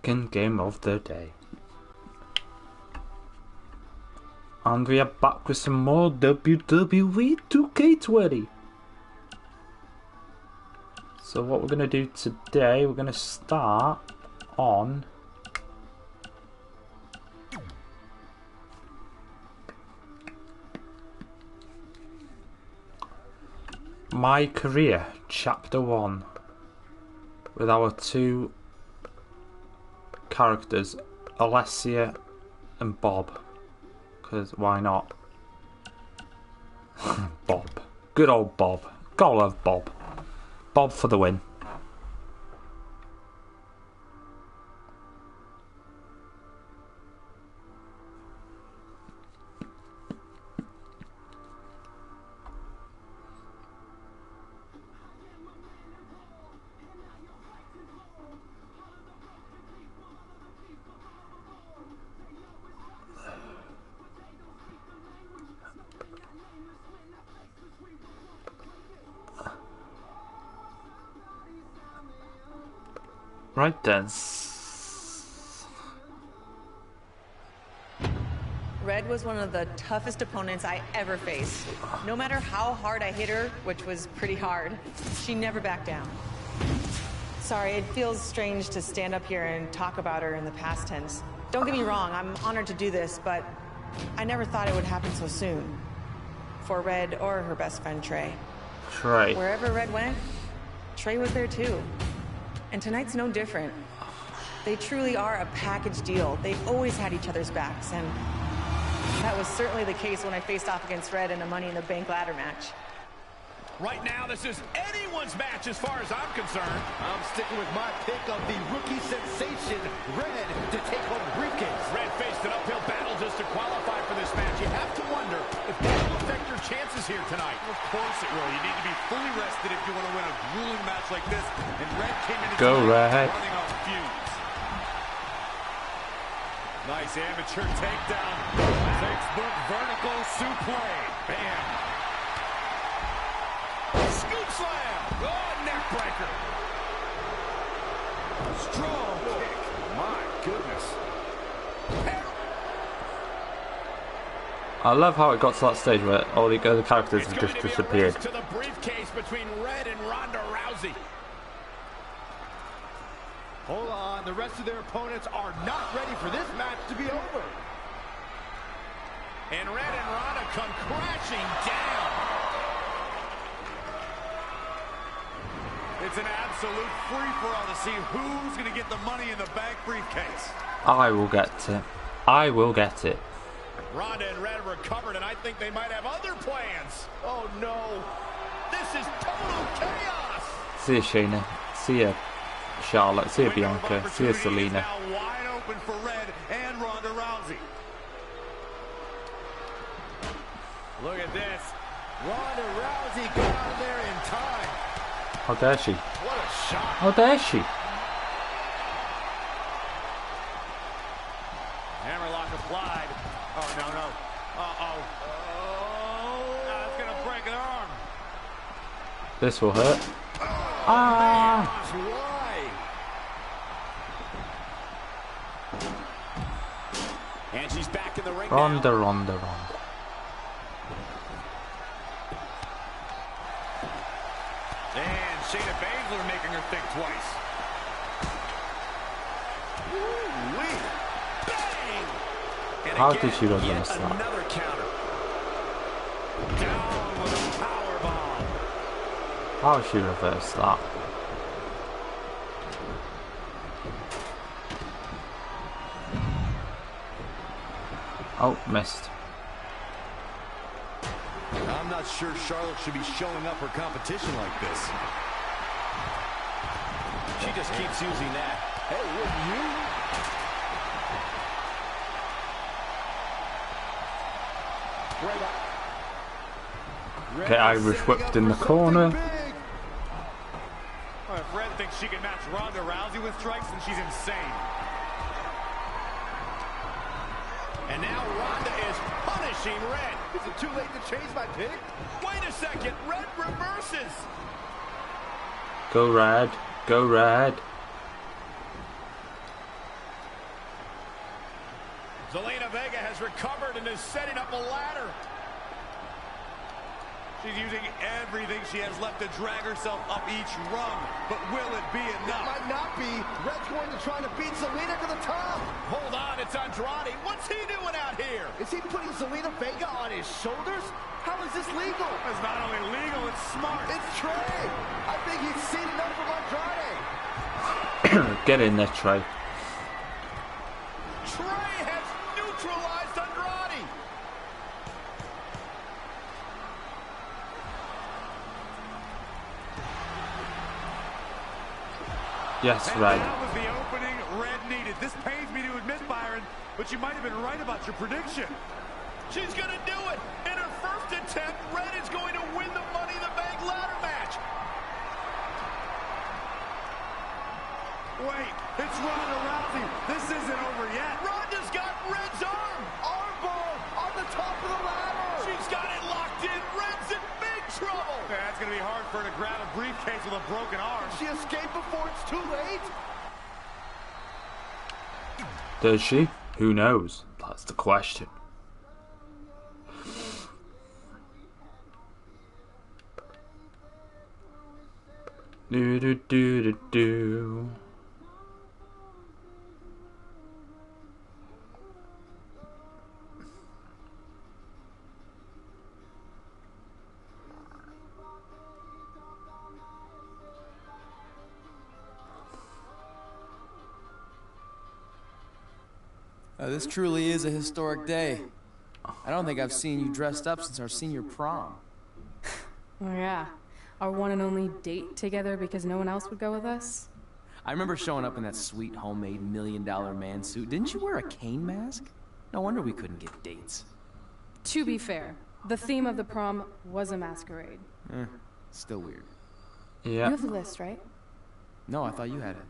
second game of the day. And we are back with some more WWE2k20. So what we're going to do today, we're going to start on My Career, Chapter 1, with our two characters, Alessia and Bob, because why not? Bob. Good old Bob. Gotta love Bob. Bob for the win. Right then. Red was one of the toughest opponents I ever faced. No matter how hard I hit her, which was pretty hard, she never backed down. Sorry, it feels strange to stand up here and talk about her in the past tense. Don't get me wrong, I'm honored to do this, but I never thought it would happen so soon. For Red or her best friend, Trey. Trey. Wherever Red went, Trey was there too. And tonight's no different. They truly are a package deal. They've always had each other's backs, and that was certainly the case when I faced off against Red in a Money in the Bank ladder match. Right now, this is anyone's match as far as I'm concerned. I'm sticking with my pick of the rookie sensation, Red, to take home the briefcase. Red faced an uphill battle just to qualify for this match. You have to wonder if that will affect your chances here tonight. Of course it will. You need to be fully rested if you want to win a grueling match like this. And Red came into running on fumes. Nice amateur takedown. Textbook vertical suplex. Bam. Scoop slam! Oh, neck breaker! Strong kick. My goodness. I love how it got to that stage where all the other characters have just disappeared. To the briefcase between Red and Ronda Rousey. Hold on, the rest of their opponents are not ready for this match to be over. And Red and Ronda come crashing down. It's an absolute free-for-all to see who's going to get the Money in the Bank briefcase. I will get it. I will get it. Ronda and Red recovered, and I think they might have other plans. Oh, no. This is total chaos. See you, Shayna. See you, Charlotte. See you, Bianca. See you, Selena. Now wide open for Red and Ronda Rousey. Look at this. Ronda Rousey got out of there in time. How dare she? What a shot. How dare she? Hammerlock applied. Oh, no. Uh-oh. Oh, that's going to break an arm. This will hurt. Oh, Ah! why? And she's back in the ring Ronda. And Shayna Baszler making her think twice. Woo-wee. Bang! And How again, did she reverse that? Another counter. Down with a powerbomb. How did she reverse that? Oh, missed. I'm not sure Charlotte should be showing up for competition like this. She just keeps using that. Hey, wouldn't you? Okay, Irish whipped in the corner. Well, if Red thinks she can match Ronda Rousey with strikes, then she's insane. And now Ronda is punishing Red. Is it too late to change my pick? Wait a second. Red reverses. Go Red. Go Red. Zelina Vega has recovered and is setting up a ladder. She's using everything she has left to drag herself up each rung. But will it be enough? It might not be. Red's going to try to beat Zelina to the top. Hold on, it's Andrade. What's he doing out here? Is he putting Zelina Vega on his shoulders? How is this legal? It's not only legal, it's smart. It's Trey. I think he's seen enough from Andrade. Get in there, Trey. Trey has neutralized Andrade. Yes, And Red. that was the opening Red needed. This pains me to admit, Byron, but you might have been right about your prediction. She's going to do it. In her first attempt, Red is going to win the Money in the Bank ladder match. Wait, it's Ronda Rousey. This isn't over yet. Ronda's got Red's arm. Armbar on the top of the ladder. She's got it locked in. Red's in big trouble. Yeah, that's going to be hard for her to grab a briefcase with a broken arm. She escaped before it's too late. Does she? Who knows? That's the question. Do do do do do. This truly is a historic day. I don't think I've seen you dressed up since our senior prom. Oh yeah, our one and only date together because no one else would go with us? I remember showing up in that sweet homemade $1 million man suit. Didn't you wear a cane mask? No wonder we couldn't get dates. To be fair, the theme of the prom was a masquerade. Still weird. Yeah. You have the list, right? No, I thought you had it.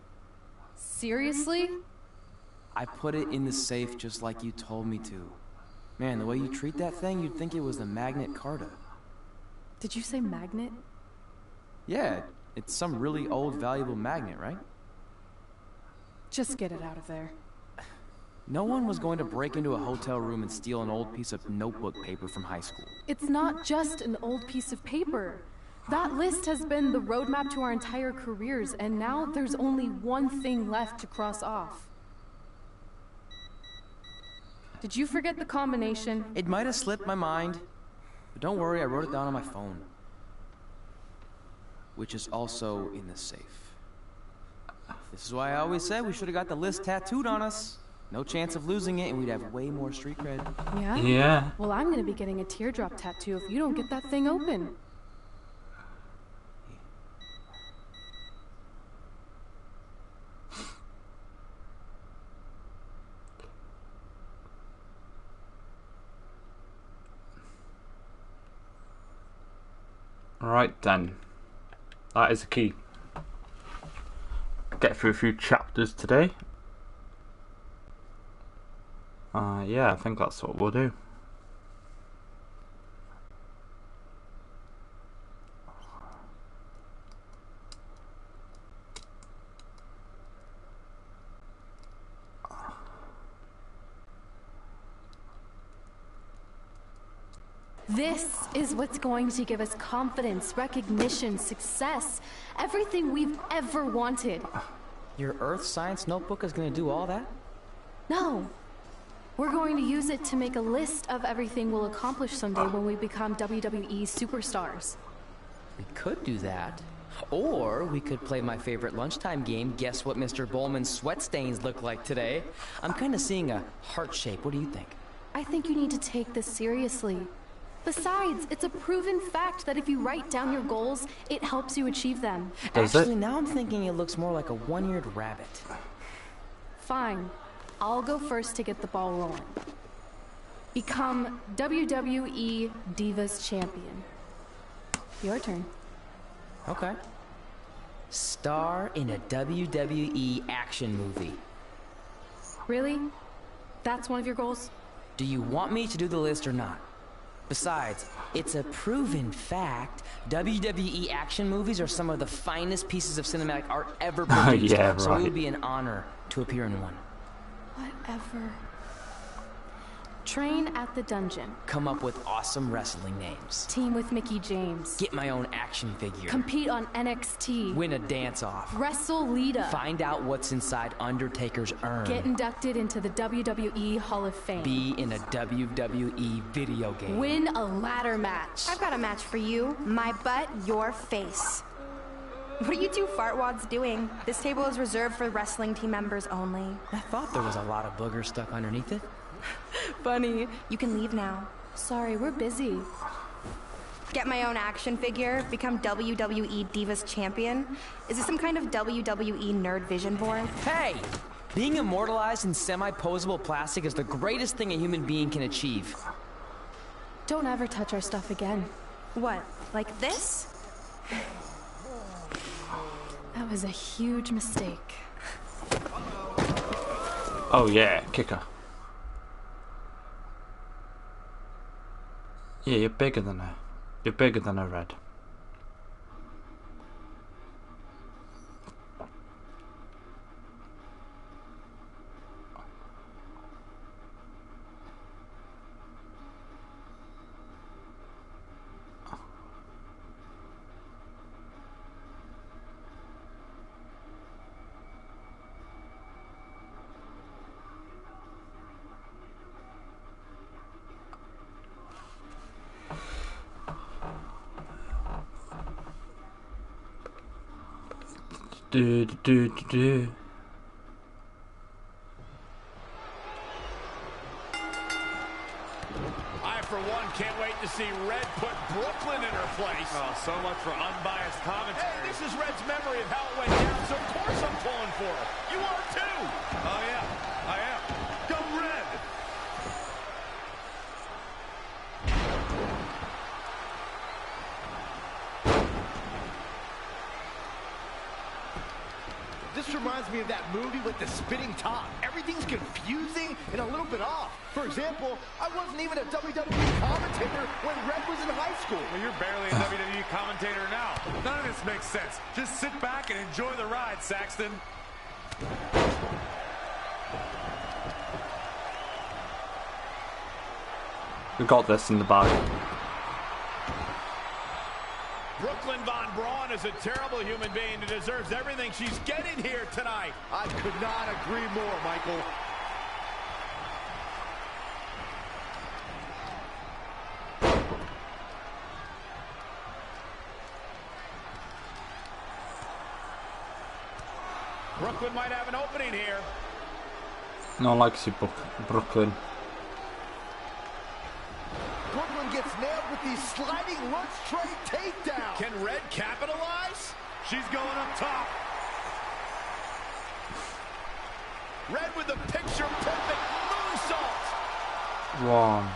Seriously? I put it in the safe just like you told me to. Man, the way you treat that thing, you'd think it was the Magnet Carta. Did you say magnet? Yeah, it's some really old, valuable magnet, right? Just get it out of there. No one was going to break into a hotel room and steal an old piece of notebook paper from high school. It's not just an old piece of paper. That list has been the roadmap to our entire careers, and now there's only one thing left to cross off. Did you forget the combination? It might have slipped my mind, but don't worry, I wrote it down on my phone. Which is also in the safe. This is why I always said we should have got the list tattooed on us. No chance of losing it, and we'd have way more street cred. Yeah? Yeah. Well, I'm gonna be getting a teardrop tattoo if you don't get that thing open. Alright then. That is the key. Get through a few chapters today. Yeah, I think that's what we'll do. This is what's going to give us confidence, recognition, success, everything we've ever wanted. Your Earth Science notebook is going to do all that? No. We're going to use it to make a list of everything we'll accomplish someday when we become WWE superstars. We could do that. Or we could play my favorite lunchtime game, guess what Mr. Bowman's sweat stains look like today. I'm kind of seeing a heart shape. What do you think? I think you need to take this seriously. Besides, it's a proven fact that if you write down your goals, it helps you achieve them. Actually, now I'm thinking it looks more like a one-eared rabbit. Fine. I'll go first to get the ball rolling. Become WWE Divas Champion. Your turn. Okay. Star in a WWE action movie. Really? That's one of your goals? Do you want me to do the list or not? Besides, it's a proven fact, WWE action movies are some of the finest pieces of cinematic art ever produced. Yeah, So right. it would be an honor to appear in one. Whatever. Train at the dungeon. Come up with awesome wrestling names. Team with Mickey James. Get my own action figure. Compete on NXT. Win a dance-off. Wrestle Lita. Find out what's inside Undertaker's urn. Get inducted into the WWE Hall of Fame. Be in a WWE video game. Win a ladder match. I've got a match for you. My butt, your face. What are you two fartwads doing? This table is reserved for wrestling team members only. I thought there was a lot of boogers stuck underneath it. Funny. You can leave now. Sorry, we're busy. Get my own action figure, become WWE Divas Champion. Is this some kind of WWE nerd vision board? Hey! Being immortalized in semi-posable plastic is the greatest thing a human being can achieve. Don't ever touch our stuff again. What, like this? That was a huge mistake. Oh yeah, kicker. Yeah, you're bigger than her. You're bigger than a Red. Do. I, for one, can't wait to see Red put Brooklyn in her place. Oh, so much for unbiased commentary. Hey, this is Red's memory of how it went down, so of course I'm pulling for her. You are too. Oh, yeah, I am. Go Red! This reminds me of that movie with the spinning top. Everything's confusing and a little bit off. For example, I wasn't even a WWE commentator when Red was in high school. Well, you're barely a WWE commentator now. None of this makes sense. Just sit back and enjoy the ride, Saxton. We got this in the bag. Brooklyn Von Braun is a terrible human being who deserves everything she's getting here tonight. I could not agree more, Michael. Brooklyn might have an opening here. No one likes you, Brooklyn. Brooklyn gets nailed with these sliding lunge tray takedown. Can Red capitalize? She's going up top. Red with the picture-perfect moonsault. One.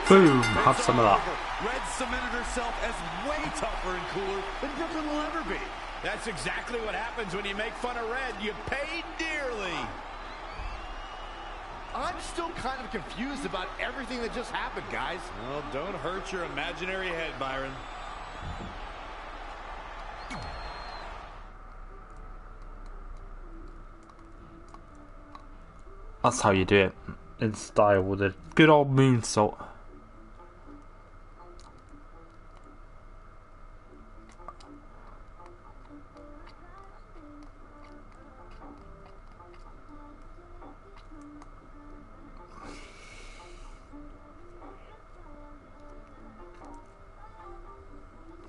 Boom! Have some of that. Red cemented herself as way tougher and cooler than Brooklyn will ever be. That's exactly what happens when you make fun of Red. You pay dearly. I'm still kind of confused about everything that just happened, guys. Well, don't hurt your imaginary head, Byron. That's how you do it. In style with a good old moonsault.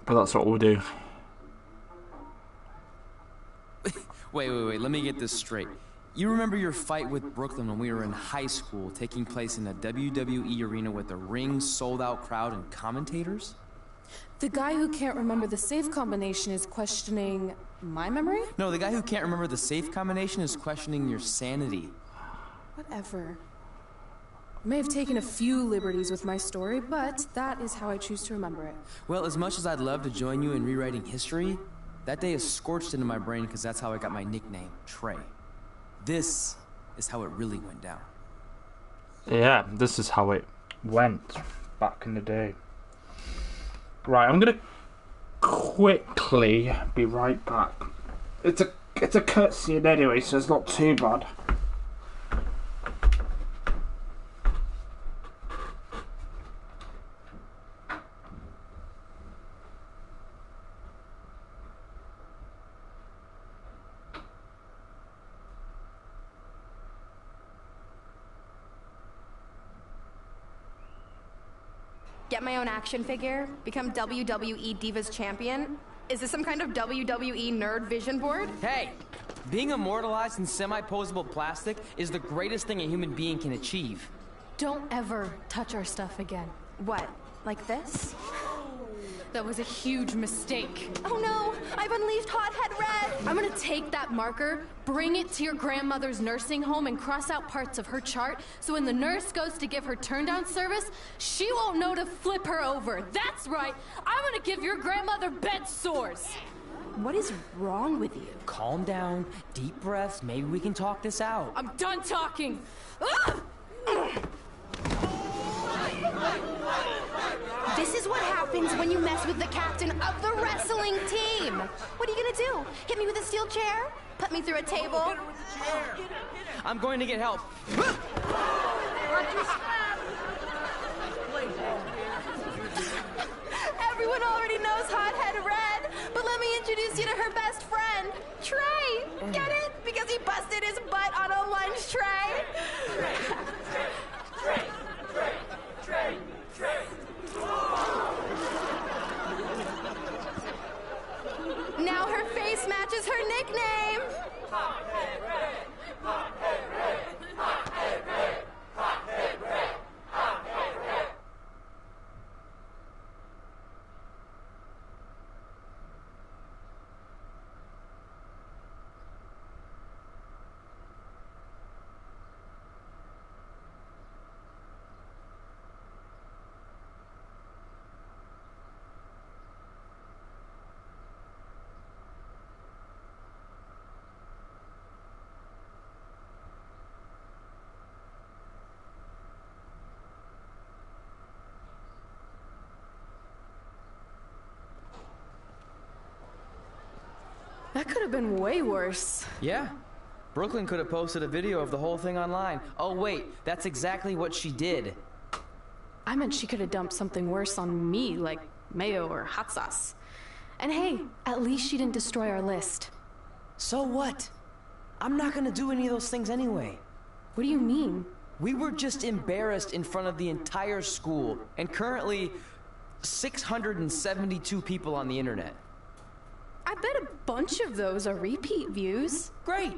But that's what we'll do. Wait, let me get this straight. You remember your fight with Brooklyn when we were in high school, taking place in a WWE arena with a ring, sold-out crowd, and commentators? The guy who can't remember the safe combination is questioning my memory? No, the guy who can't remember the safe combination is questioning your sanity. Whatever. I may have taken a few liberties with my story, but that is how I choose to remember it. Well, as much as I'd love to join you in rewriting history, that day is scorched into my brain because that's how I got my nickname, Trey. This is how it really went down. Yeah, this is how it went back in the day. Right, I'm gonna quickly be right back. It's a cutscene anyway, so it's not too bad. Get my own action figure? Become WWE Divas Champion? Is this some kind of WWE nerd vision board? Hey! Being immortalized in semi-posable plastic is the greatest thing a human being can achieve. Don't ever touch our stuff again. What? Like this? That was a huge mistake. Oh no! I've unleashed Hothead Red! I'm gonna take that marker, bring it to your grandmother's nursing home, and cross out parts of her chart so when the nurse goes to give her turn-down service, she won't know to flip her over. That's right! I'm gonna give your grandmother bed sores! What is wrong with you? Calm down, deep breaths, maybe we can talk this out. I'm done talking! This is what happens when you mess with the captain of the wrestling team! What are you gonna do? Hit me with a steel chair? Put me through a table? I'm going to get help. Everyone already knows Hothead Red, but let me introduce you to her best friend, Trey. Get it? Because he busted his butt on a lunch tray. Now her face matches her nickname. That could have been way worse. Yeah. Brooklyn could have posted a video of the whole thing online. Oh wait, that's exactly what she did. I meant she could have dumped something worse on me, like mayo or hot sauce. And hey, at least she didn't destroy our list. So what? I'm not gonna do any of those things anyway. What do you mean? We were just embarrassed in front of the entire school, and currently 672 people on the internet. I bet a bunch of those are repeat views. Great!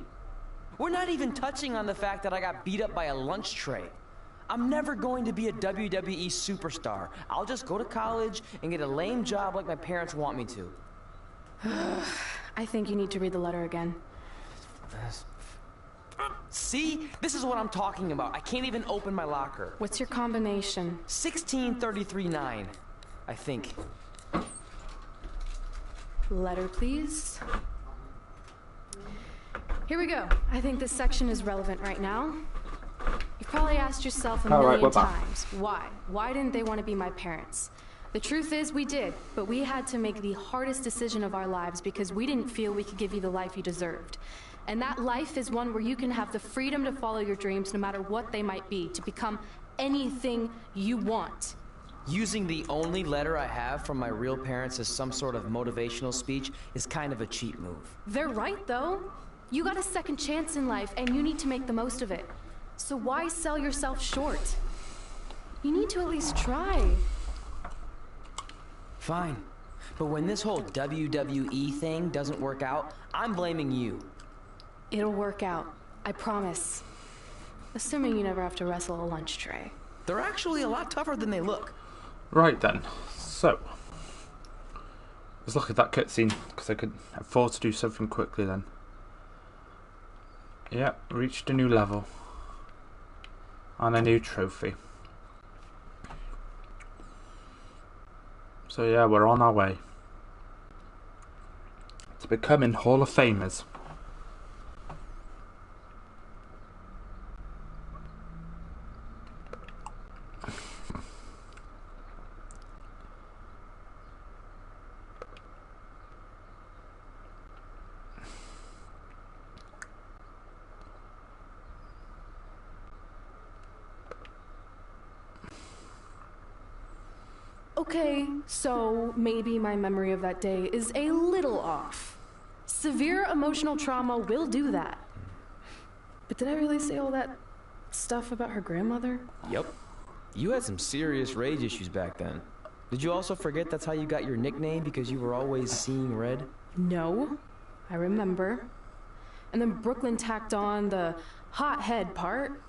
We're not even touching on the fact that I got beat up by a lunch tray. I'm never going to be a WWE superstar. I'll just go to college and get a lame job like my parents want me to. I think you need to read the letter again. See? This is what I'm talking about. I can't even open my locker. What's your combination? 1633-9, I think. Letter, please. Here we go. I think this section is relevant right now. You've probably asked yourself a million times, why? Why didn't they want to be my parents? The truth is, we did, but we had to make the hardest decision of our lives because we didn't feel we could give you the life you deserved. And that life is one where you can have the freedom to follow your dreams no matter what they might be, to become anything you want. Using the only letter I have from my real parents as some sort of motivational speech is kind of a cheap move. They're right, though. You got a second chance in life, and you need to make the most of it. So why sell yourself short? You need to at least try. Fine. But when this whole WWE thing doesn't work out, I'm blaming you. It'll work out. I promise. Assuming you never have to wrestle a lunch tray. They're actually a lot tougher than they look. Right then, so let's look at that cutscene because I could afford to do something quickly then. Yeah, reached a new level and a new trophy. So yeah, we're on our way to becoming Hall of Famers. Okay, so maybe my memory of that day is a little off. Severe emotional trauma will do that. But did I really say all that stuff about her grandmother? Yep. You had some serious rage issues back then. Did you also forget that's how you got your nickname because you were always seeing red? No, I remember. And then Brooklyn tacked on the hothead part.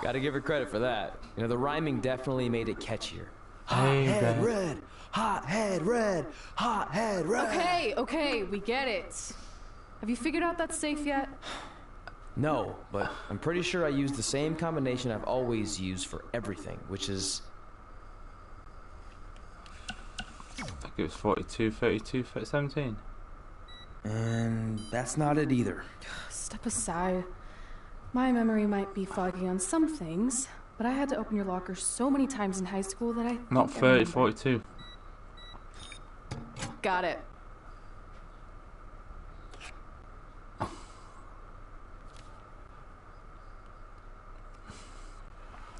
Gotta give her credit for that. You know, the rhyming definitely made it catchier. Hothead red, hothead red, hothead red. Okay, we get it. Have you figured out that safe yet? No, but I'm pretty sure I used the same combination I've always used for everything, which is... I think it was 42, 32, 17. And that's not it either. Step aside. My memory might be foggy on some things, but I had to open your locker so many times in high school that I Not 30, 42. Got it.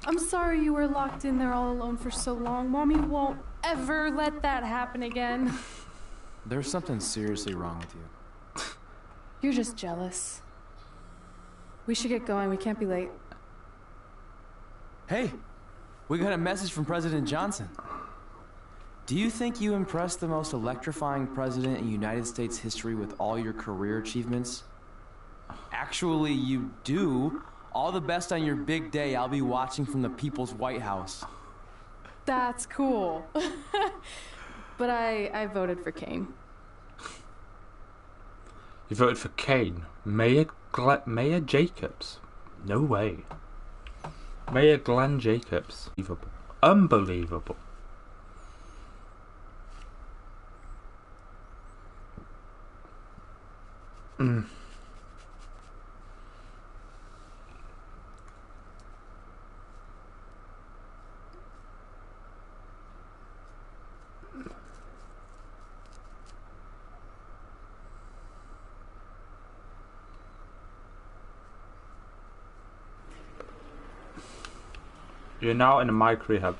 I'm sorry you were locked in there all alone for so long. Mommy won't ever let that happen again. There's something seriously wrong with you. You're just jealous. We should get going. We can't be late. Hey, we got a message from President Johnson. Do you think you impressed the most electrifying president in United States history with all your career achievements? Actually, you do. All the best on your big day. I'll be watching from the People's White House. That's cool. But I voted for Kane. You voted for Kane? Mayor Jacobs? No way. Mayor Glenn Jacobs. Unbelievable. You're now in a mic rehab.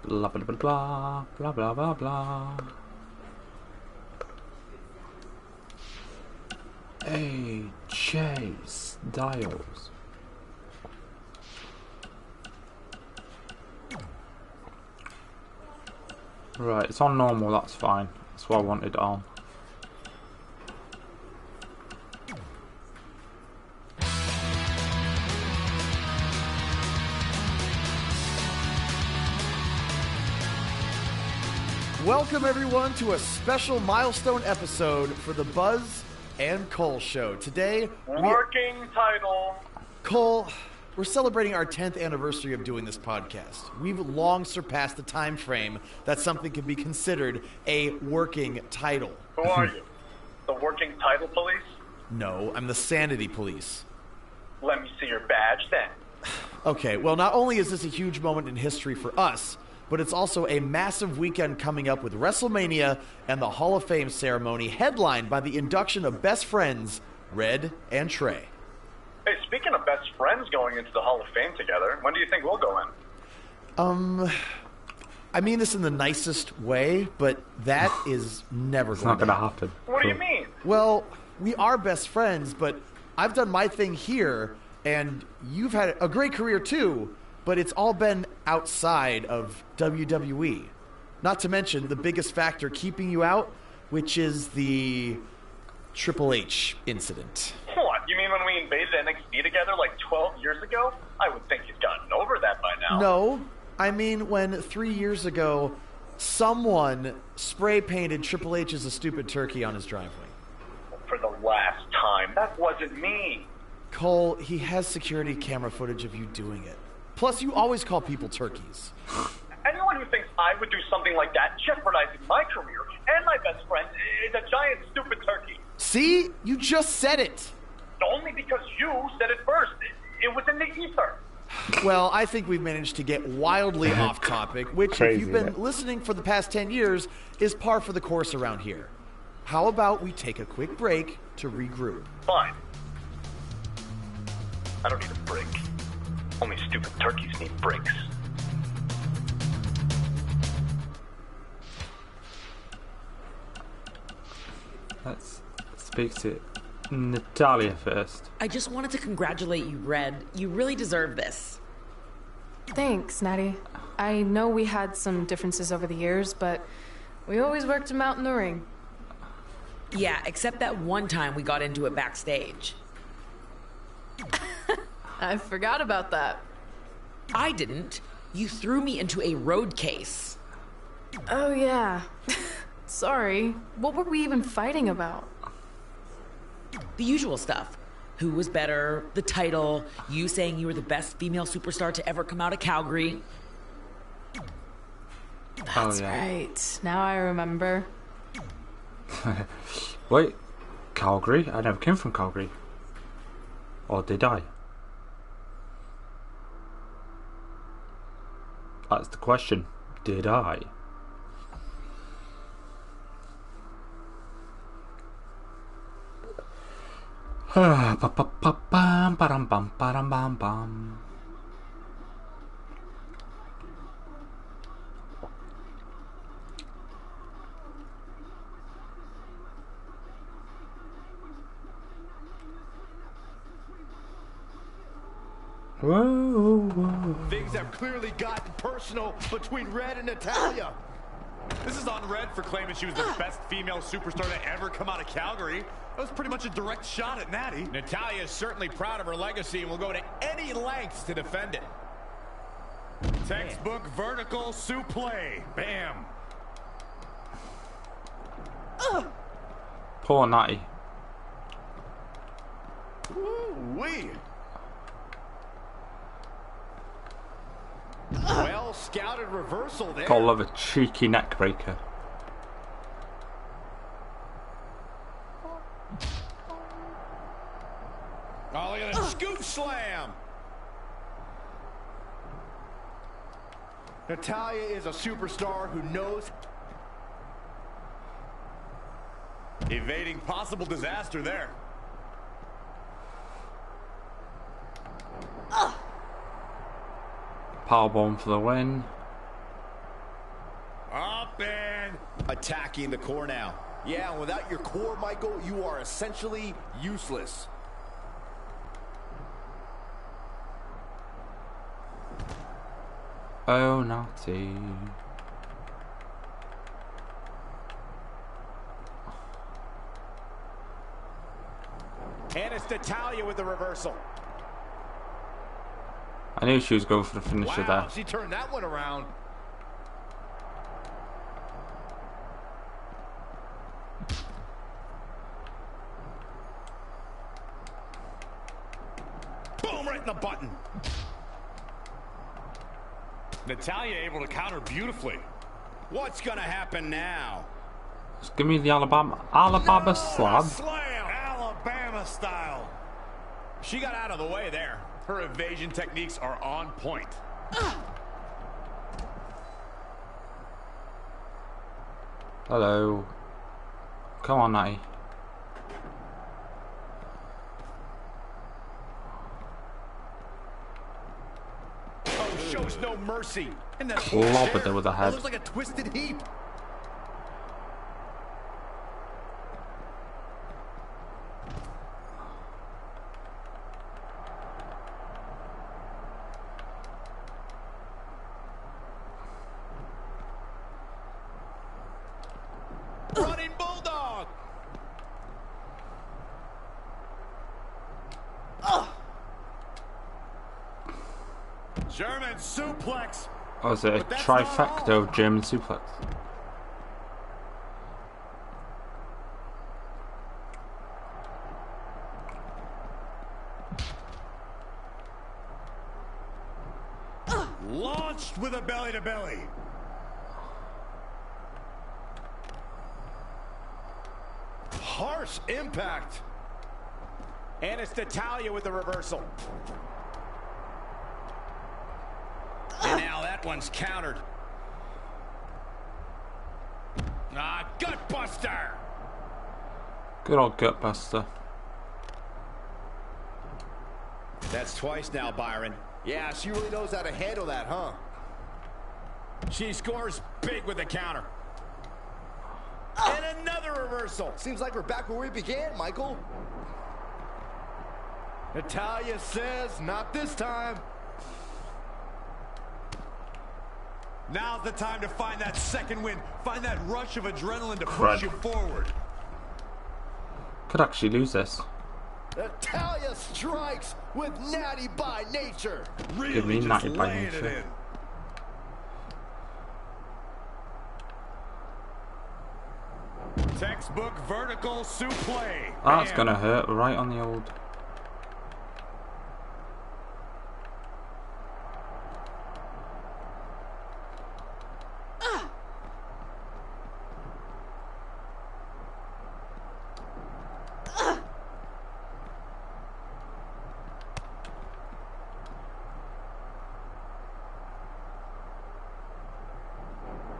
Blah blah blah blah blah blah blah blah. Hey, Chase Dials. Right, it's on normal, that's fine. That's what I wanted on. Welcome everyone to a special milestone episode for the Buzz and Cole Show. Today, working title. Cole, we're celebrating our 10th anniversary of doing this podcast. We've long surpassed the time frame that something can be considered a working title. Who are you? The working title police? No, I'm the sanity police. Let me see your badge then. Okay, well, not only is this a huge moment in history for us, but it's also a massive weekend coming up with WrestleMania and the Hall of Fame ceremony headlined by the induction of best friends, Red and Trey. Hey, speaking of best friends going into the Hall of Fame together, when do you think we'll go in? I mean this in the nicest way, but that is never It's going not going to happen. What do you mean? Well, we are best friends, but I've done my thing here, and you've had a great career too, but it's all been outside of WWE. Not to mention the biggest factor keeping you out, which is the Triple H incident. What? You mean when we invaded NXT together like 12 years ago? I would think you've gotten over that by now. No, I mean when 3 years ago, someone spray painted Triple H as a stupid turkey on his driveway. For the last time, that wasn't me. Cole, he has security camera footage of you doing it. Plus, you always call people turkeys. Anyone who thinks I would do something like that, jeopardizing my career and my best friend, is a giant stupid turkey. See? You just said it. Only because you said it first. It was in the ether. Well, I think we've managed to get wildly off topic, which, Crazy, if you've been right? listening for the past 10 years, is par for the course around here. How about we take a quick break to regroup? Fine. I don't need a break. Only stupid turkeys need breaks. Let's speak to Natalia first. I just wanted to congratulate you, Red. You really deserve this. Thanks, Natty. I know we had some differences over the years, but we always worked them out in the ring. Yeah, except that one time we got into it backstage. I forgot about that. I didn't. You threw me into a road case. Oh, yeah. Sorry. What were we even fighting about? The usual stuff. Who was better, the title, you saying you were the best female superstar to ever come out of Calgary. That's right. Now I remember. Wait, Calgary? I never came from Calgary. Or did I? That's the question. Did I? Whoa. Things have clearly gotten personal between Red and Natalya. This is on Red for claiming she was the best female superstar to ever come out of Calgary. That was pretty much a direct shot at Natty. Natalya is certainly proud of her legacy and will go to any lengths to defend it. Textbook vertical suplex. Bam. Poor Natty. Woo-wee. Well scouted reversal there. Gotta love a cheeky neck breaker. Oh, look at that scoop slam. Natalya is a superstar who knows. Evading possible disaster there. Powerbomb for the win. Up and attacking the core now. Yeah, without your core, Michael, you are essentially useless. Oh, Natty. And it's Natalya with the reversal. I knew she was going for the finisher there. She turned that one around. Boom, right in the button. Natalya able to counter beautifully. What's gonna happen now? Just give me the Alabama slab. Slam! Alabama style. She got out of the way there. Her evasion techniques are on point. Hello. Come on, Natty. Oh, shows no mercy. And that Clobbered her with a head. It looks like a twisted heap. Running bulldog. German suplex. Oh, is it a trifecta of German suplex? Launched with a belly-to-belly. Harsh impact. And it's Natalya with the reversal. And now that one's countered. Ah, gutbuster. Good old gutbuster. That's twice now, Byron. Yeah, she really knows how to handle that, huh? She scores big with the counter. And another reversal. Seems like we're back where we began, Michael. Natalya says, not this time. Now's the time to find that second win. Find that rush of adrenaline to push you forward. Could actually lose this. Natalya strikes with natty by nature. Give me natty by nature. Textbook vertical suplex. That's gonna hurt right on the old.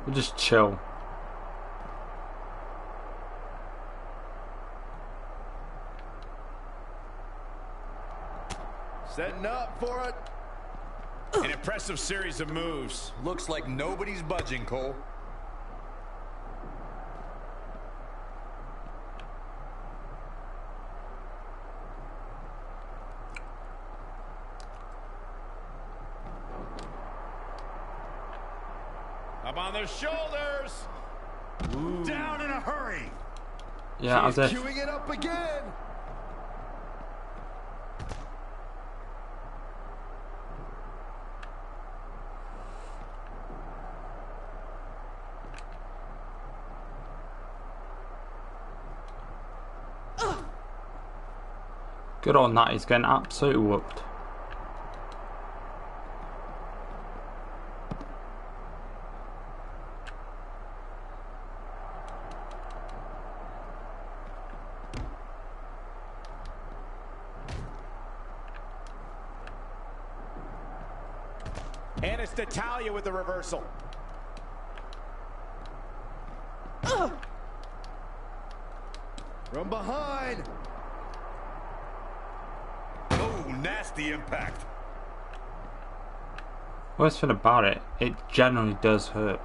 We'll just chill. Setting up for it. An impressive series of moves. Looks like nobody's budging, Cole. Up on their shoulders. Ooh. Down in a hurry. Yeah, as if. Queuing it up again. Good on that, he's getting absolutely whooped. And it's Natalya with the reversal. From behind. Oh, nasty impact. Worst thing about it, it generally does hurt.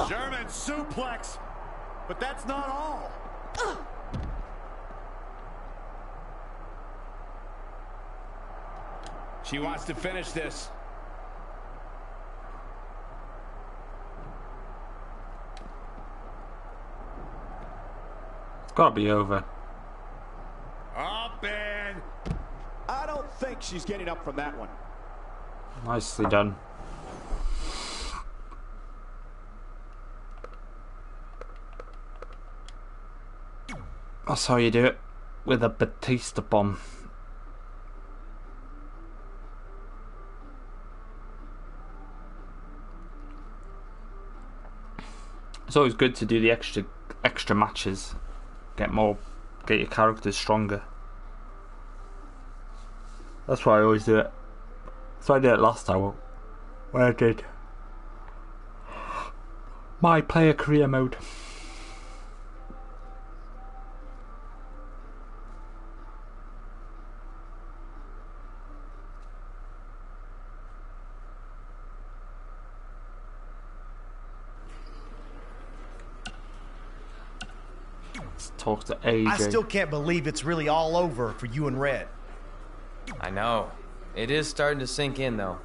German suplex, but that's not all. She wants to finish this. It's gotta be over. Up and... I don't think she's getting up from that one. Nicely done. That's how you do it, with a Batista bomb. It's always good to do the extra matches. Get your characters stronger. That's why I always do it. So I did it last time when I did my player career mode. Talk to AJ. I still can't believe it's really all over for you and Red. I know. It is starting to sink in, though.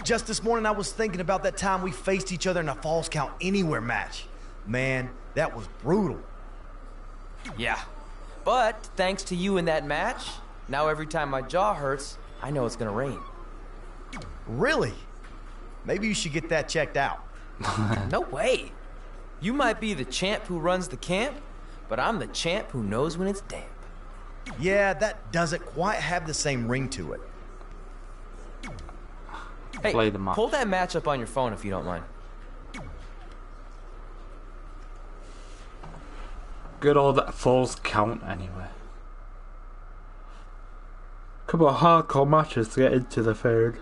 Just this morning, I was thinking about that time we faced each other in a Falls Count Anywhere match. Man, that was brutal. Yeah. But thanks to you in that match, now every time my jaw hurts, I know it's gonna rain. Really? Maybe you should get that checked out. No way. You might be the champ who runs the camp, but I'm the champ who knows when it's damp. Yeah, that doesn't quite have the same ring to it. Hey, Play the match. pull that match up on your phone if you don't mind. Good old Falls Count Anywhere. Couple of hardcore matches to get into the third.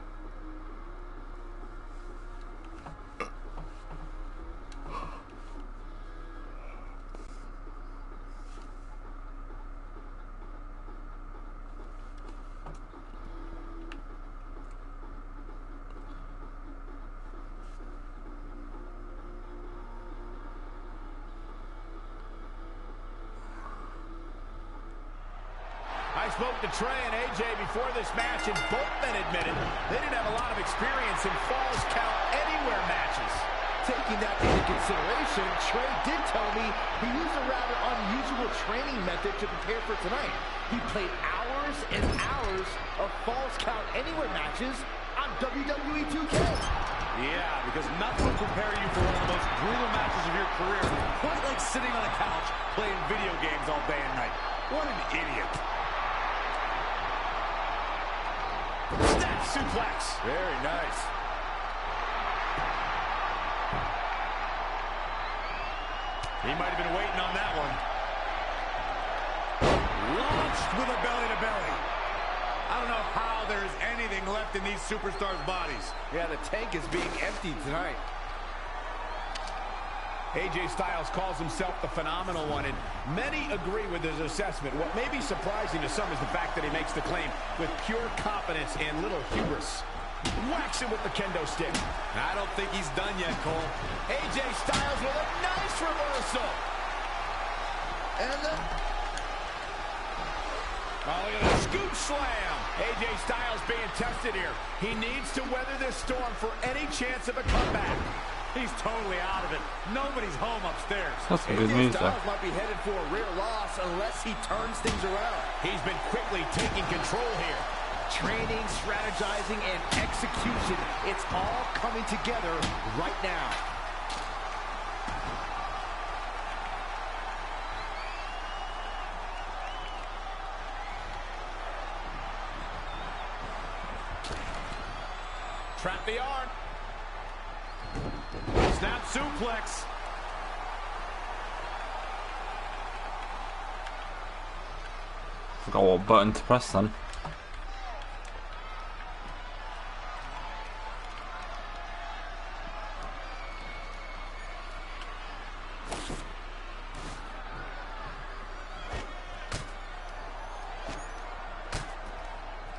I spoke to Trey and AJ before this match, and both men admitted they didn't have a lot of experience in Falls Count Anywhere matches. Taking that into consideration, Trey did tell me he used a rather unusual training method to prepare for tonight. He played hours and hours of Falls Count Anywhere matches on WWE2k. Yeah, because nothing will prepare you for one of the most brutal matches of your career. Quite like sitting on a couch playing video games all day and night. What an idiot. Snap suplex. Very nice. He might have been waiting on that one. Launched with a belly-to-belly. I don't know how there's anything left in these superstars' bodies. Yeah, the tank is being emptied tonight. AJ Styles calls himself the phenomenal one, and many agree with his assessment. What may be surprising to some is the fact that he makes the claim with pure confidence and little hubris. Whacks him with the kendo stick. I don't think he's done yet, Cole. AJ Styles with a nice reversal. And the... Oh, look at the scoop slam. AJ Styles being tested here. He needs to weather this storm for any chance of a comeback. He's totally out of it. Nobody's home upstairs. That's a good move, Styles might be headed for a rare loss unless he turns things around. He's been quickly taking control here. Training, strategizing, and execution. It's all coming together right now. Trap the arm. Snap suplex. Forgot what button to press then.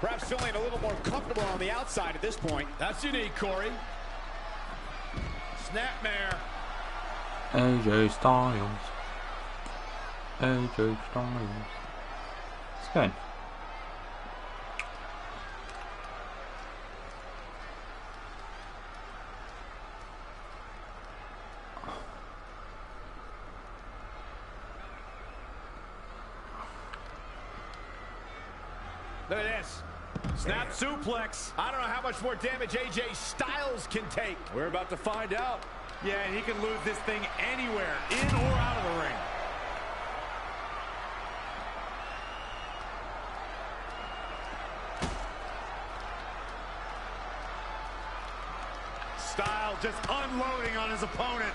Perhaps feeling a little more comfortable on the outside at this point. That's unique, Corey. Snapmare. AJ Styles. AJ Styles. It's going. Look at this. Snap suplex. I don't know how much more damage AJ Styles can take. We're about to find out. Yeah, and he can lose this thing anywhere, in or out of the ring. Styles just unloading on his opponent.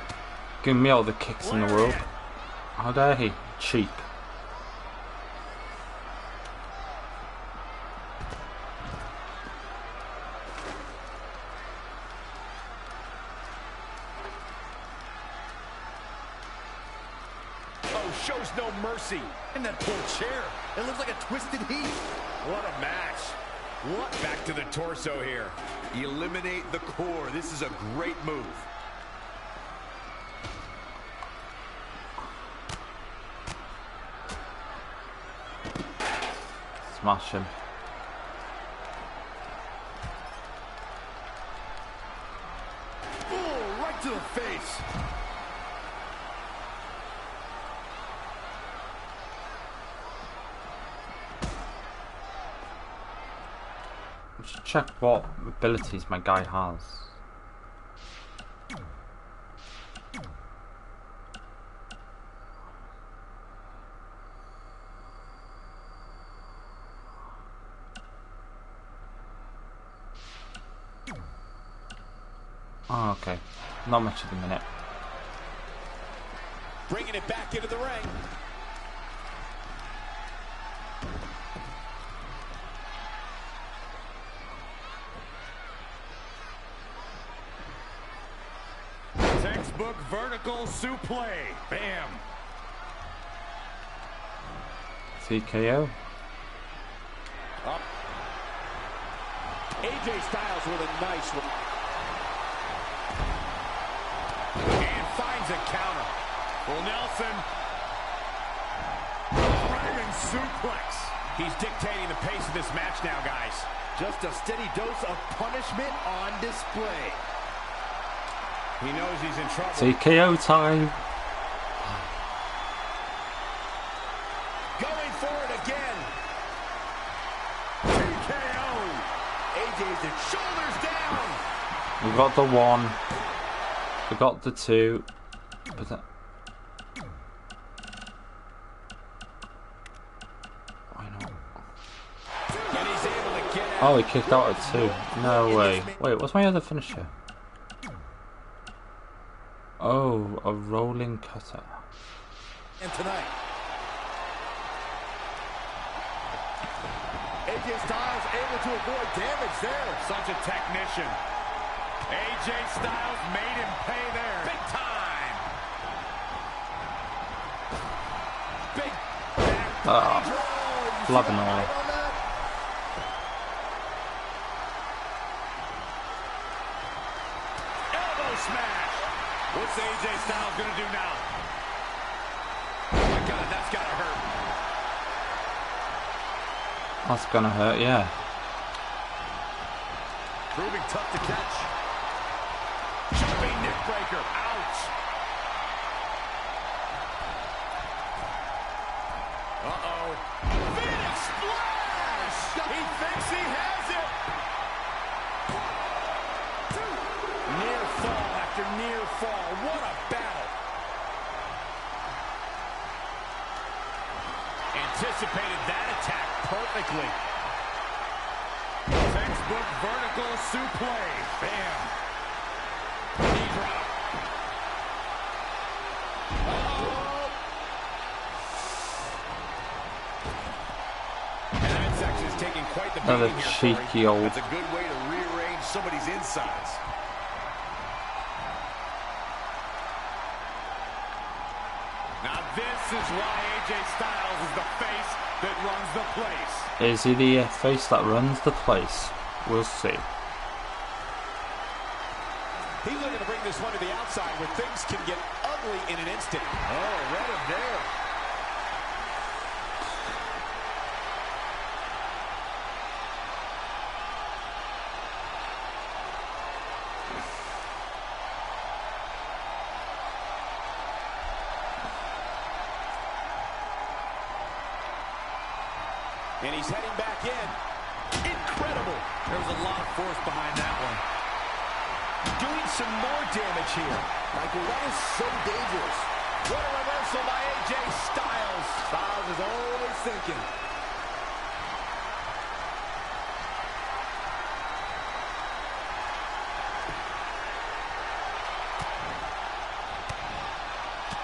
Give me all the kicks in the world. How dare he? Cheap. Shows no mercy. And that poor chair. It looks like a twisted heat. What a match. What? Back to the torso here. Eliminate the core. This is a great move. Smash him. Oh, right to the face. Let's check what abilities my guy has. Oh, okay. Not much at the minute. Bringing it back into the ring. Textbook vertical suplex. Bam. TKO. Up. AJ Styles with a nice one. And finds a counter. Well, Nelson. Dragon suplex. He's dictating the pace of this match now, guys. Just a steady dose of punishment on display. He knows he's in trouble. TKO time. Going for it again. TKO. AJ's in, shoulders down. We got the 1. We got the 2. But that... Why not? And he's able to get out. Oh, he kicked out at 2. No way. Wait, what's my other finisher? Oh, a rolling cutter. And tonight, AJ Styles able to avoid damage there. Such a technician. AJ Styles made him pay there. Big time. Big back. Flubbing all. Elbow smash. What's AJ Styles going to do now? Oh my God, that's got to hurt. That's gonna hurt, yeah. Proving tough to catch. Jumping neck breaker. Ouch. Uh-oh. Phoenix splash. He thinks he has it. Near fall after near fall. What a battle. Anticipated that attack perfectly. Textbook vertical suplex. Bam. Knee drop. Uh-oh. And that section is taking quite the Another beating here, cheeky Corey. old. That's a good way to rearrange somebody's insides. Now this is why AJ Styles is the face that runs the place. Is he the face that runs the place? We'll see. He's looking to bring this one to the outside where things can get ugly in an instant. Oh, read him there. And he's heading back in. Incredible. There was a lot of force behind that one. Doing some more damage here. Michael, that is so dangerous. What a reversal by AJ Styles. Styles is always thinking.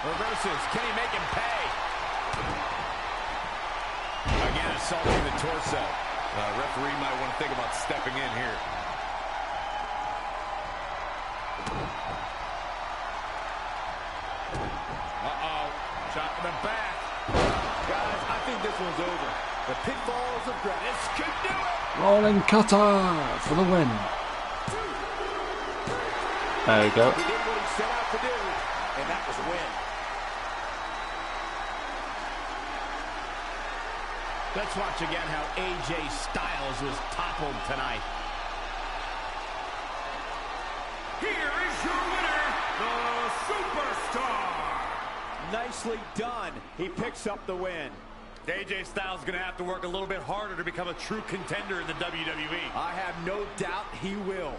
Reverses. Can he make him pay? Again, assaulting the torso. Referee might want to think about stepping in here. Uh-oh. Shot in the back. Guys, I think this one's over. The pitfalls of gravity. This could do it. Rolling cutter for the win. There you go. He did what he set out to do, and that was a win. Let's watch again how AJ Styles was toppled tonight. Here is your winner, the Superstar. Nicely done. He picks up the win. AJ Styles is going to have to work a little bit harder to become a true contender in the WWE. I have no doubt he will.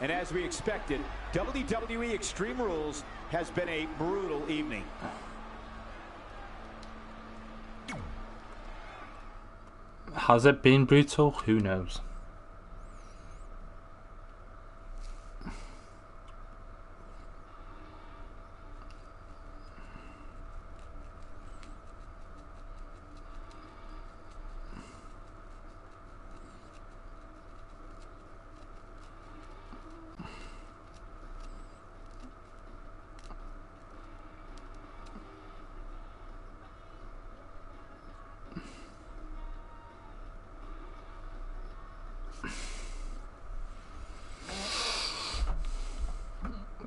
And as we expected, WWE Extreme Rules has been a brutal evening. Has it been brutal? Who knows?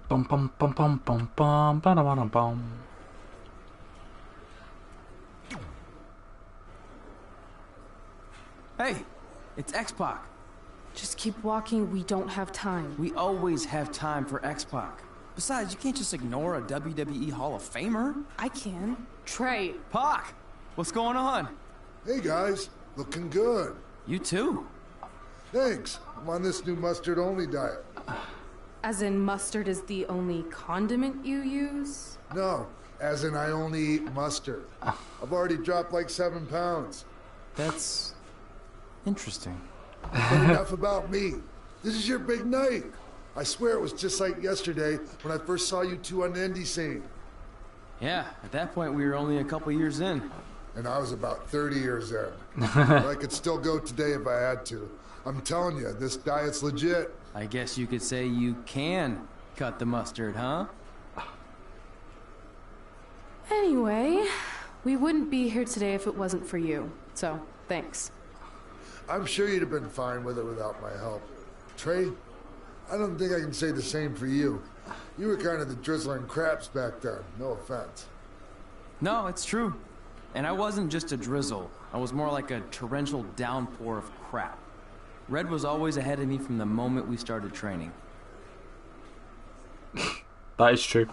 Bum bum bum bum bum bum bum bum bum. Hey, it's X-Pac. Just keep walking, we don't have time. We always have time for X-Pac. Besides, you can't just ignore a WWE Hall of Famer. I can. Trey. Pac, what's going on? Hey guys, looking good. You too. Thanks. I'm on this new mustard-only diet. As in mustard is the only condiment you use? No, as in I only eat mustard. I've already dropped like 7 pounds. That's interesting. But enough about me. This is your big night. I swear it was just like yesterday when I first saw you two on the indie scene. Yeah, at that point we were only a couple years in. And I was about 30 years in. But I could still go today if I had to. I'm telling you, this diet's legit. I guess you could say you can cut the mustard, huh? Anyway, we wouldn't be here today if it wasn't for you. So, thanks. I'm sure you'd have been fine with it without my help. Trey, I don't think I can say the same for you. You were kind of the drizzling craps back then, no offense. No, it's true. And I wasn't just a drizzle. I was more like a torrential downpour of crap. Red was always ahead of me from the moment we started training. That is true.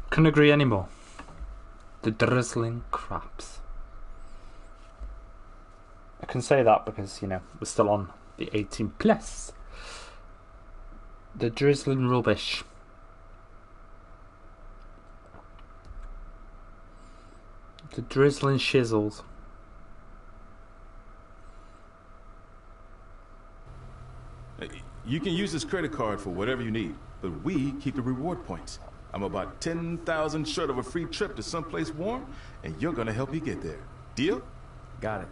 Couldn't agree anymore. The drizzling craps. I can say that because, you know, we're still on the 18 plus. The drizzling rubbish. The drizzling shizzles. You can use this credit card for whatever you need, but we keep the reward points. I'm about 10,000 short of a free trip to someplace warm, and you're gonna help me get there. Deal? Got it.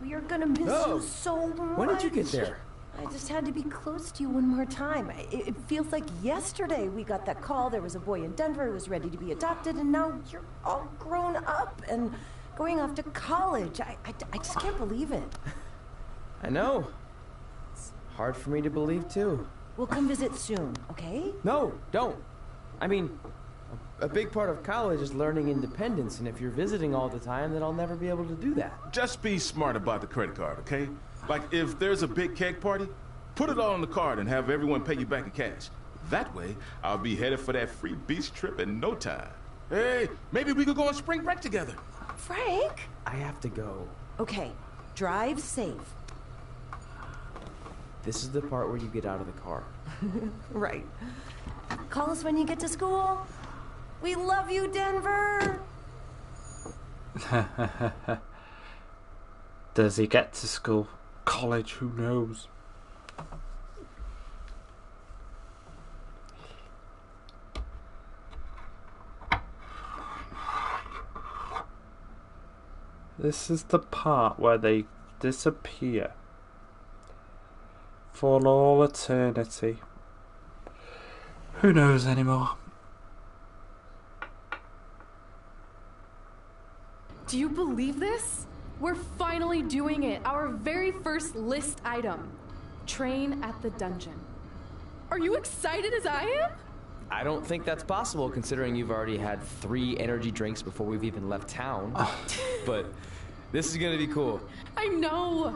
We are gonna miss you so much. When did you get there? I just had to be close to you one more time. It feels like yesterday we got that call. There was a boy in Denver who was ready to be adopted, and now you're all grown up and going off to college. I just can't believe it. I know. It's hard for me to believe, too. We'll come visit soon, okay? No, don't. I mean, a big part of college is learning independence, and if you're visiting all the time, then I'll never be able to do that. Just be smart about the credit card, okay? Like, if there's a big keg party, put it all on the card and have everyone pay you back in cash. That way, I'll be headed for that free beach trip in no time. Hey, maybe we could go on spring break together. Frank? I have to go. Okay, drive safe. This is the part where you get out of the car. Right. Call us when you get to school. We love you, Denver. Does he get to school? College, who knows? This is the part where they disappear for all eternity. Who knows anymore? Do you believe this? We're finally doing it. Our very first list item. Train at the dungeon. Are you excited as I am? I don't think that's possible, considering you've already had 3 energy drinks before we've even left town. But this is gonna be cool. I know.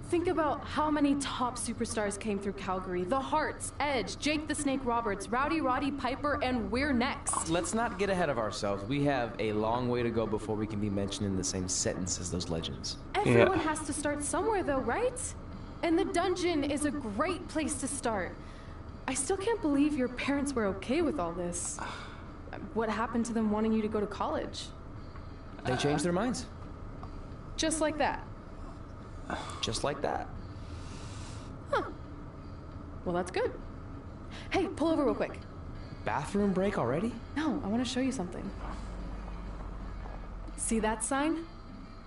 Think about how many top superstars came through Calgary. The Hearts, Edge, Jake the Snake Roberts, Rowdy Roddy Piper, and we're next. Let's not get ahead of ourselves. We have a long way to go before we can be mentioned in the same sentence as those legends. Everyone has to start somewhere though, right? And the dungeon is a great place to start. I still can't believe your parents were okay with all this. What happened to them wanting you to go to college? They changed their minds. Just like that? Just like that. Huh. Well, that's good. Hey, pull over real quick. Bathroom break already? No, I want to show you something. See that sign?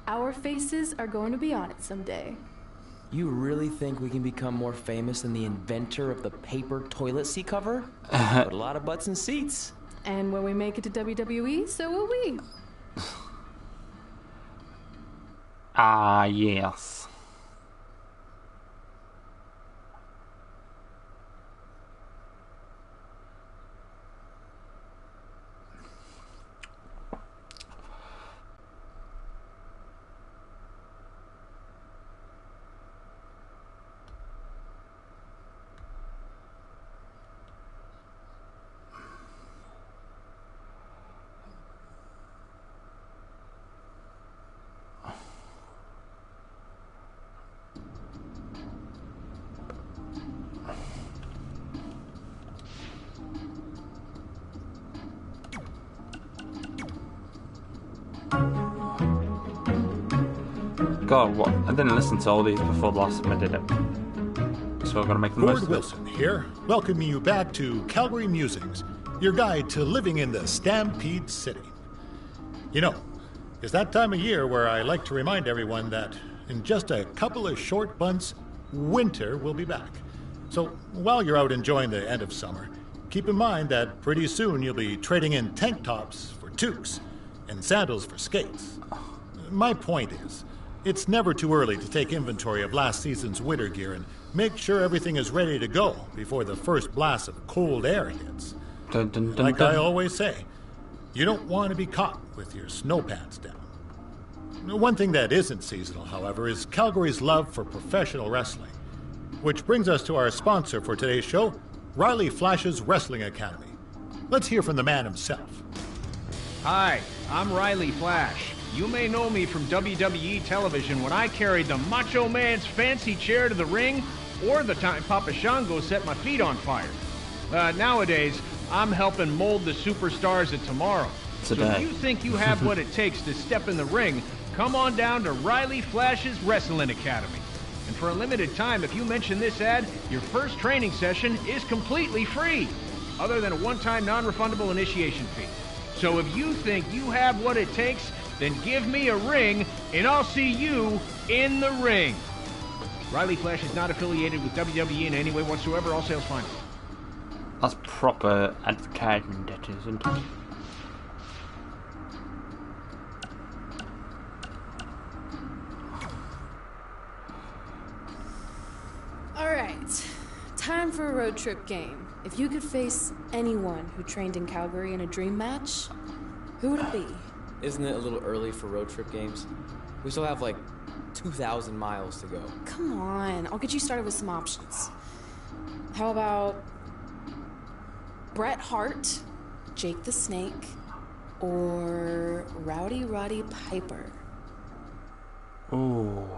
Our faces are going to be on it someday. You really think we can become more famous than the inventor of the paper toilet seat cover? Put a lot of butts in seats. And when we make it to WWE, so will we. Ah, yes. God, what? I didn't listen to all these before the last time I did it. So I'm gonna make the most of it. Gord Wilson here, welcoming you back to Calgary Musings, your guide to living in the Stampede City. You know, it's that time of year where I like to remind everyone that in just a couple of short months, winter will be back. So while you're out enjoying the end of summer, keep in mind that pretty soon you'll be trading in tank tops for toques and sandals for skates. My point is, it's never too early to take inventory of last season's winter gear and make sure everything is ready to go before the first blast of cold air hits. Dun, dun, dun, like dun. I always say, you don't want to be caught with your snow pants down. One thing that isn't seasonal, however, is Calgary's love for professional wrestling. Which brings us to our sponsor for today's show, Riley Flash's Wrestling Academy. Let's hear from the man himself. Hi, I'm Riley Flash. You may know me from WWE television when I carried the Macho Man's fancy chair to the ring, or the time Papa Shango set my feet on fire. Nowadays, I'm helping mold the superstars of tomorrow. Today. So if you think you have what it takes to step in the ring, come on down to Riley Flash's Wrestling Academy. And for a limited time, if you mention this ad, your first training session is completely free, other than a one-time non-refundable initiation fee. So if you think you have what it takes, then give me a ring, and I'll see you in the ring. Riley Flash is not affiliated with WWE in any way whatsoever. All sales final. That's proper advertising, that isn't it? Alright, time for a road trip game. If you could face anyone who trained in Calgary in a dream match, who would it be? Isn't it a little early for road trip games? We still have like 2,000 miles to go. Come on, I'll get you started with some options. How about Bret Hart, Jake the Snake, or Rowdy Roddy Piper? Ooh.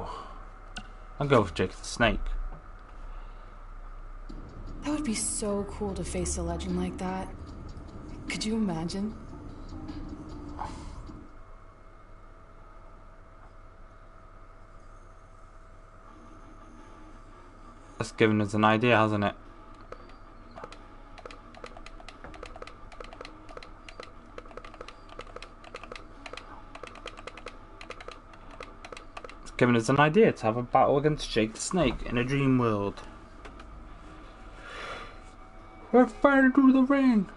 I'll go with Jake the Snake. That would be so cool to face a legend like that. Could you imagine? That's given us an idea, hasn't it? It's given us an idea to have a battle against Jake the Snake in a dream world. We're fighting through the ring.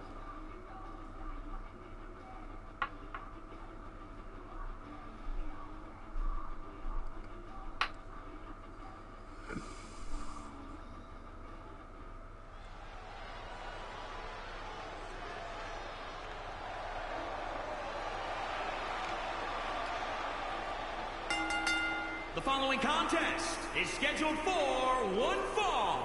The following contest is scheduled for one fall.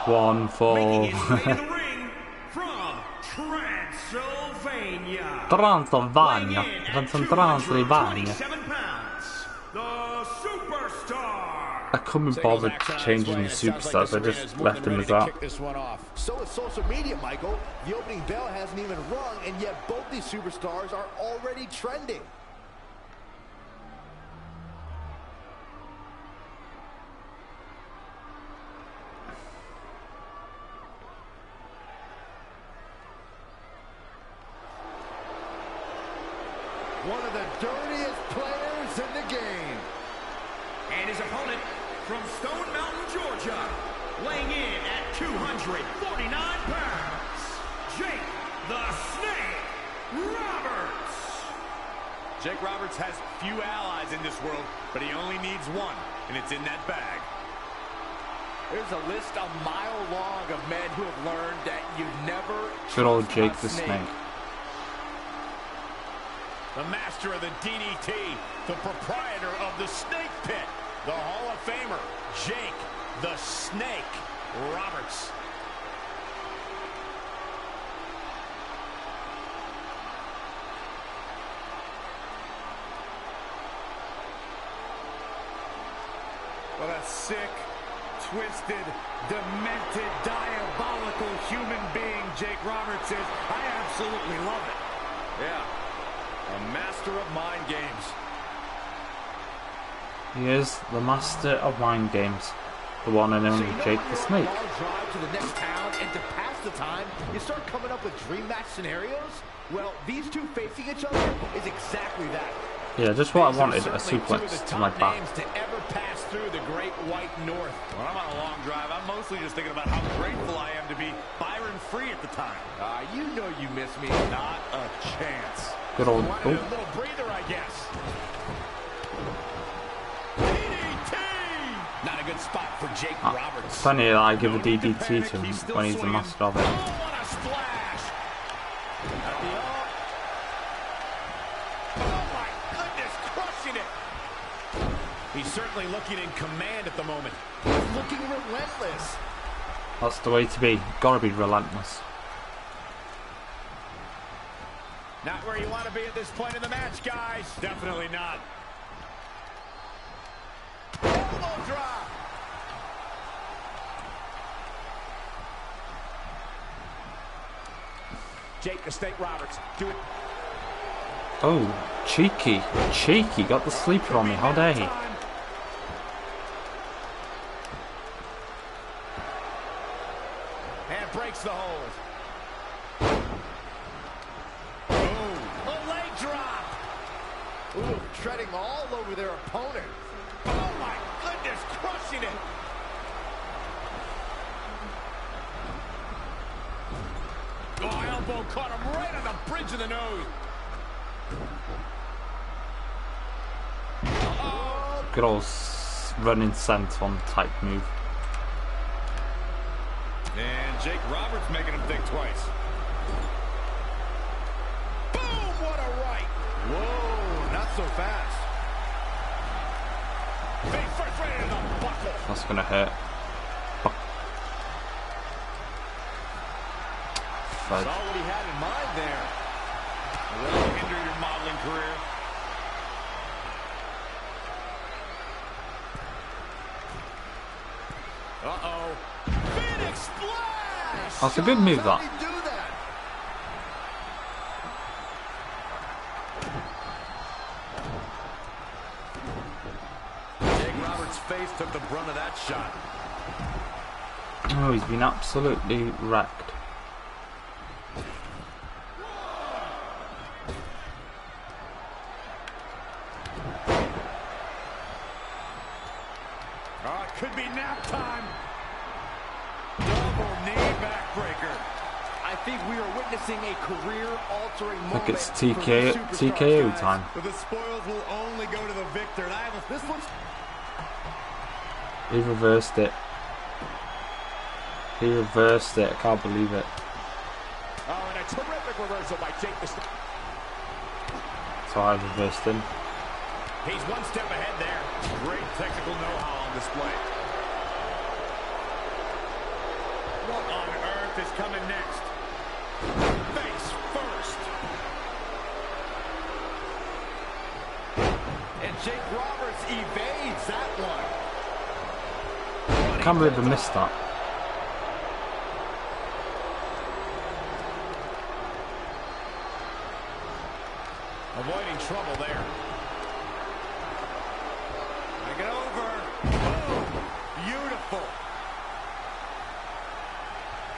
One fall. Making his way to the ring from Transylvania. Transylvania. Weighing in at Transylvania. 227 pounds, the Superstar. I couldn't be bothered changing the superstars. I just left him as that. So is social media, Michael. The opening bell hasn't even rung, and yet both these superstars are already trending. One of the dirtiest players in the game. And his opponent from Stone Mountain, Georgia, weighing in at 249 pounds, Jake the Snake Roberts. Jake Roberts has few allies in this world, but he only needs one, and it's in that bag. There's a list a mile long of men who have learned that you never Good old trust Jake a the snake. Snake. The master of the DDT, the proprietor of the Snake Pit, the Hall of Famer, Jake the Snake Roberts. What a sick, twisted, demented, diabolical human being Jake Roberts is. I absolutely love it. Yeah, a master of mind games. He is the master of mind games. The one and only Jake the Snake. Drive to the next town and to pass the time, you start coming up with dream match scenarios. Well, these two facing each other is exactly that. Yeah, just what I wanted, a suplex to my back. To ever pass through the Great White North. When I'm on a long drive, I'm mostly just thinking about how grateful I am to be Byron Free at the time. You know you miss me. Not a chance. Good old. A little breather, I guess. DDT! Not a good spot for Jake Roberts. Funny that I give a DDT to him when he's the master of it. Oh, what a splash! Oh my goodness, crushing it! He's certainly looking in command at the moment. He's looking relentless. That's the way to be. Gotta be relentless. Not where you want to be at this point in the match, guys. Definitely not. Elbow drop. Jake the Snake Roberts. Do it. Oh, cheeky. Cheeky. Got the sleeper on me. How dare he? And breaks the hold. Ooh, treading all over their opponent. Oh my goodness, crushing it. Oh, elbow caught him right on the bridge of the nose. Uh-oh. Good old running senton type move. And Jake Roberts making him think twice. Boom, what a right. Whoa, not so fast. Face first right in the buckle. That's gonna hurt. Saw what he had in mind there. Will hinder your modeling career. Uh-oh. Phoenix splash! That's a good move, that. Face took the brunt of that shot. Oh, he's been absolutely wrecked. Oh, it could be nap time. Double knee backbreaker. I think we are witnessing a career-altering moment. Look, it's TKO time. But the spoils will only go to the victor. And this looks. He reversed it. He reversed it. I can't believe it. Oh, and a terrific reversal by Jake the Snake. So I reversed him. He's one step ahead there. Great technical know-how on display. What on earth is coming next? Face first. And Jake Roberts evades that one. I can't believe I missed that. Avoiding trouble there. Make it over. Boom. Beautiful.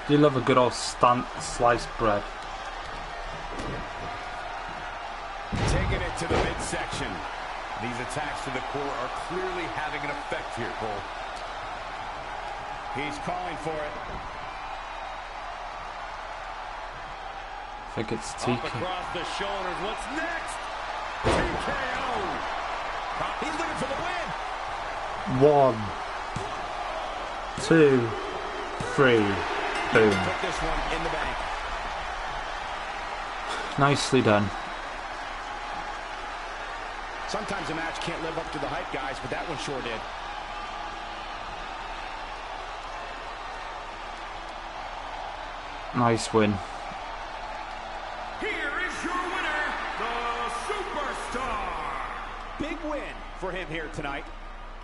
Do you love a good old sliced bread? Taking it to the midsection. These attacks to the core are clearly having an effect here, Cole. He's calling for it. I think it's TK. Up across the shoulders. What's next? TKO. He's looking for the win. 1, 2, 3. Boom. Put this one in the bank. Nicely done. Sometimes a match can't live up to the hype, guys, but that one sure did. Nice win. Here is your winner, the Superstar. Big win for him here tonight.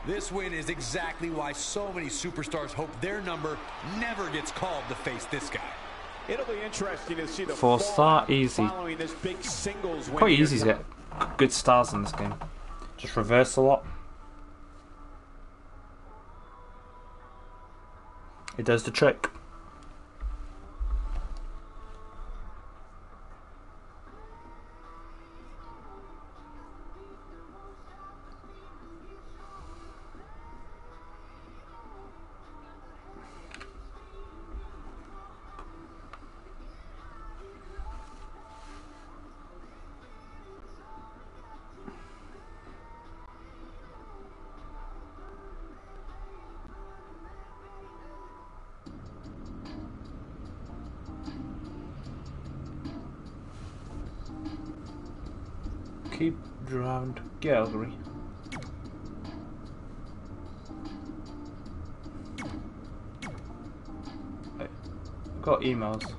This win is exactly why so many superstars hope their number never gets called to face this guy. It'll be interesting to see the 4-star easy. following this big singles win. Quite easy to get good stars in this game. Just reverse a lot. It does the trick. Keep driving to Calgary. Got emails.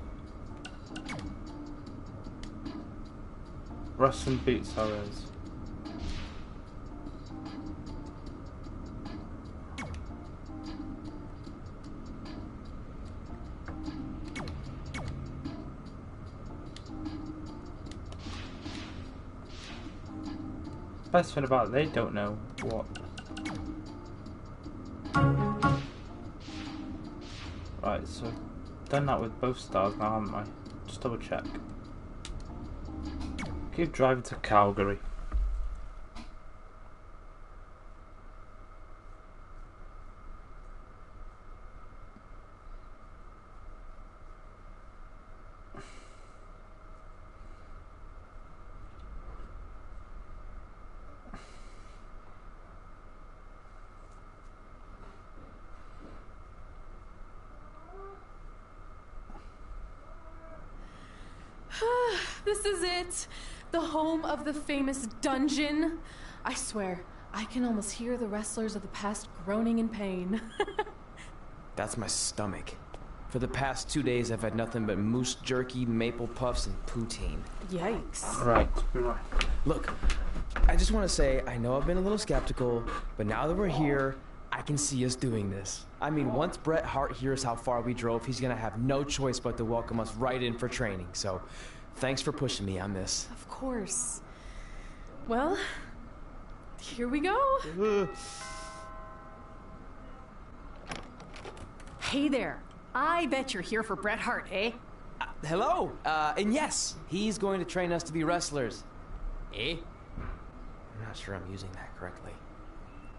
Wrestling beats ours. Best thing about it, they don't know what. Right, so done that with both stars now, haven't I? Just double check. Keep driving to Calgary. This is it. The home of the famous dungeon. I swear, I can almost hear the wrestlers of the past groaning in pain. That's my stomach. For the past 2 days, I've had nothing but moose jerky, maple puffs, and poutine. Yikes. Right. Look, I just want to say, I know I've been a little skeptical, but now that we're here, I can see us doing this. I mean, once Bret Hart hears how far we drove, he's gonna have no choice but to welcome us right in for training. So, thanks for pushing me on this. Of course. Well, here we go. Hey there. I bet you're here for Bret Hart, eh? Hello. And yes, he's going to train us to be wrestlers. Eh? I'm not sure I'm using that correctly.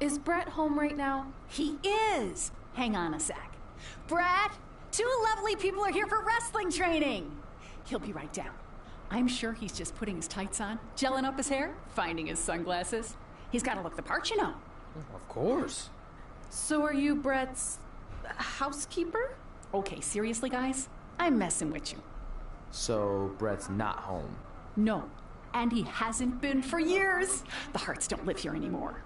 Is Bret home right now? He is. Hang on a sec. Bret, two lovely people are here for wrestling training. He'll be right down. I'm sure he's just putting his tights on, gelling up his hair, finding his sunglasses. He's got to look the part, you know. Of course. So are you Bret's housekeeper? Okay, seriously, guys? I'm messing with you. So, Bret's not home? No, and he hasn't been for years. The Harts don't live here anymore.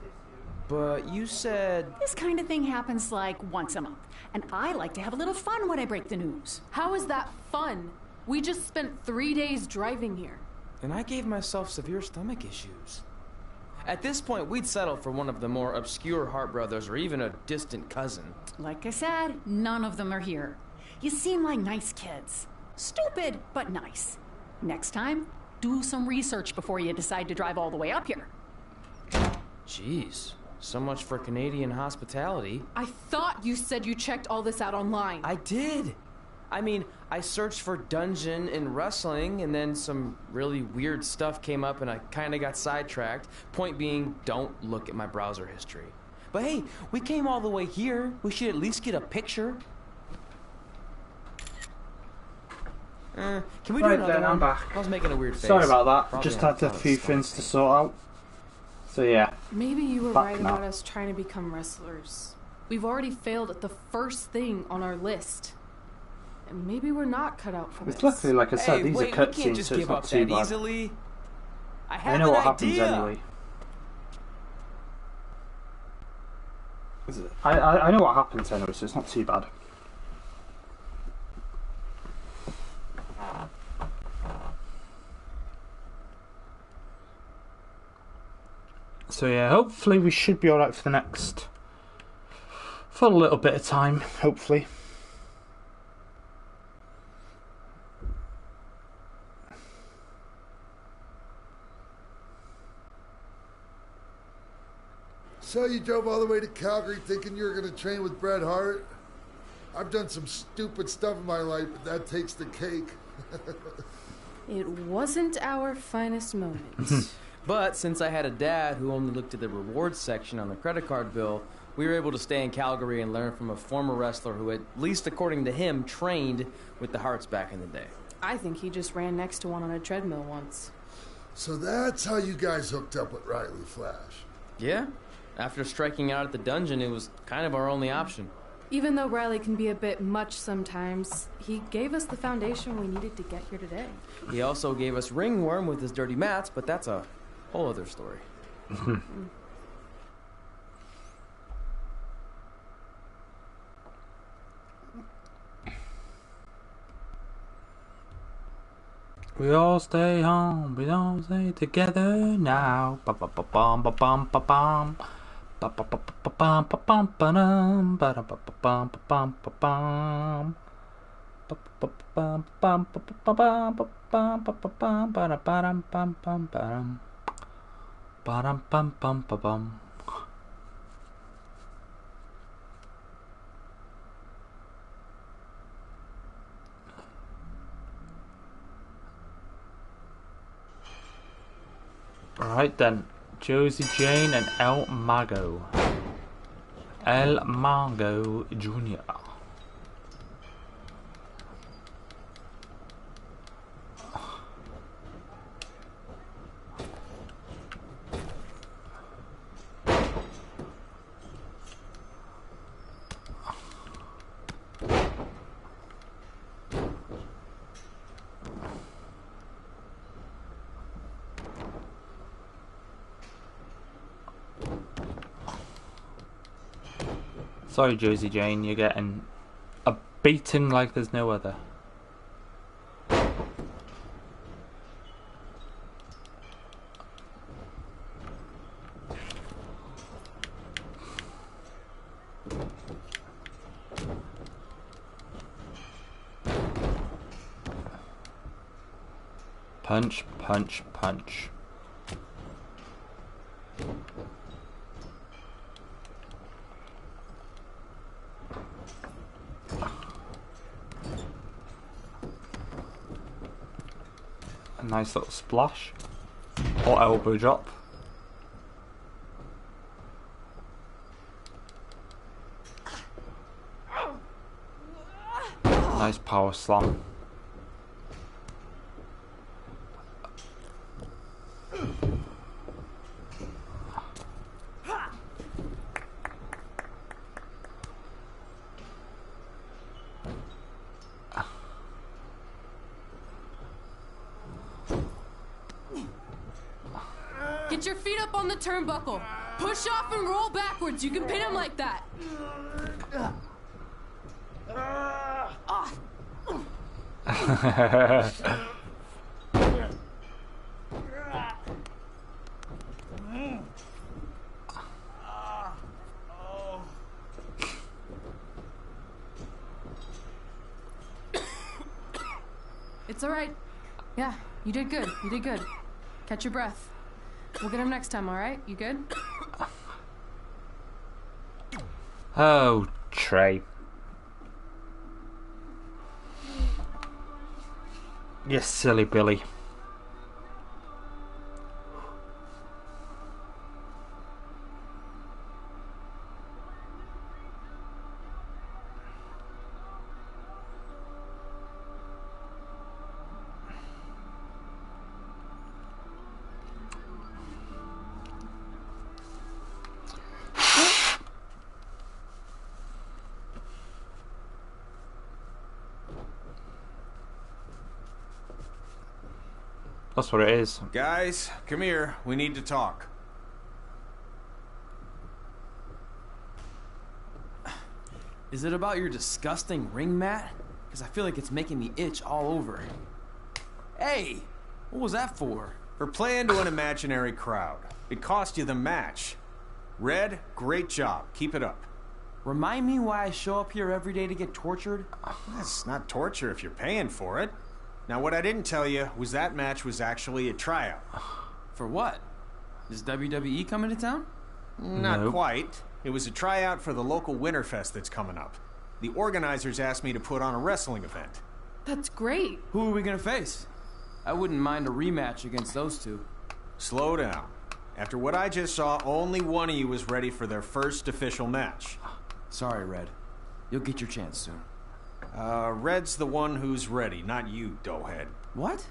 But you said... This kind of thing happens like once a month, and I like to have a little fun when I break the news. How is that fun? We just spent 3 days driving here. And I gave myself severe stomach issues. At this point, we'd settle for one of the more obscure Hart brothers or even a distant cousin. Like I said, none of them are here. You seem like nice kids. Stupid, but nice. Next time, do some research before you decide to drive all the way up here. Jeez, so much for Canadian hospitality. I thought you said you checked all this out online. I did. I mean, I searched for dungeon in wrestling, and then some really weird stuff came up, and I kind of got sidetracked. Point being, don't look at my browser history. But hey, we came all the way here. We should at least get a picture. Can we do another one? I'm back. I was making a weird face. Sorry about that. Probably Just had a few things to sort out. So yeah. Maybe you were Back right now. about us trying to become wrestlers. We've already failed at the first thing on our list. And maybe we're not cut out for this. It's luckily, like I said, these are we can't cutscenes, just so it's give not up too that bad. easily. I I have know an what happens idea. anyway. I know what happens anyway, so it's not too bad. So yeah, hopefully we should be alright for a little bit of time, hopefully. So you drove all the way to Calgary thinking you were going to train with Bret Hart? I've done some stupid stuff in my life, but that takes the cake. It wasn't our finest moment. But since I had a dad who only looked at the rewards section on the credit card bill, we were able to stay in Calgary and learn from a former wrestler who, at least according to him, trained with the Hearts back in the day. I think he just ran next to one on a treadmill once. So that's how you guys hooked up with Riley Flash. Yeah. After striking out at the dungeon, it was kind of our only option. Even though Riley can be a bit much sometimes, he gave us the foundation we needed to get here today. He also gave us ringworm with his dirty mats, but that's a whole other story. We all stay home, we all stay together now. Ba ba ba bum ba bum ba bum. Ba ba ba ba bum ba bum ba dum. Ba da ba ba bum ba bum ba bum. Ba ba ba bum ba ba bum ba bum ba ba bum ba da ba dum bum bum ba dum. Ba dum bum bum ba bum. Alright then, Josie Jane and El Mago. El Mago Jr. Sorry, Josie Jane, you're getting a beating like there's no other. Punch, punch, punch. A nice little splash or elbow drop. Nice power slam. Get your feet up on the turnbuckle. Push off and roll backwards. You can pin him like that. It's all right. Yeah, you did good. You did good. Catch your breath. We'll get him next time, all right? You good? Oh, Trey. You silly Billy. That's what it is. Guys, come here. We need to talk. Is it about your disgusting ring mat? Because I feel like it's making me itch all over. Hey, what was that for? For playing to an imaginary crowd. It cost you the match. Red, great job. Keep it up. Remind me why I show up here every day to get tortured? That's not torture if you're paying for it. Now, what I didn't tell you was that match was actually a tryout. For what? Is WWE coming to town? Not quite. It was a tryout for the local Winterfest that's coming up. The organizers asked me to put on a wrestling event. That's great. Who are we gonna face? I wouldn't mind a rematch against those two. Slow down. After what I just saw, only one of you was ready for their first official match. Sorry, Red. You'll get your chance soon. Red's the one who's ready, not you, doughhead. What?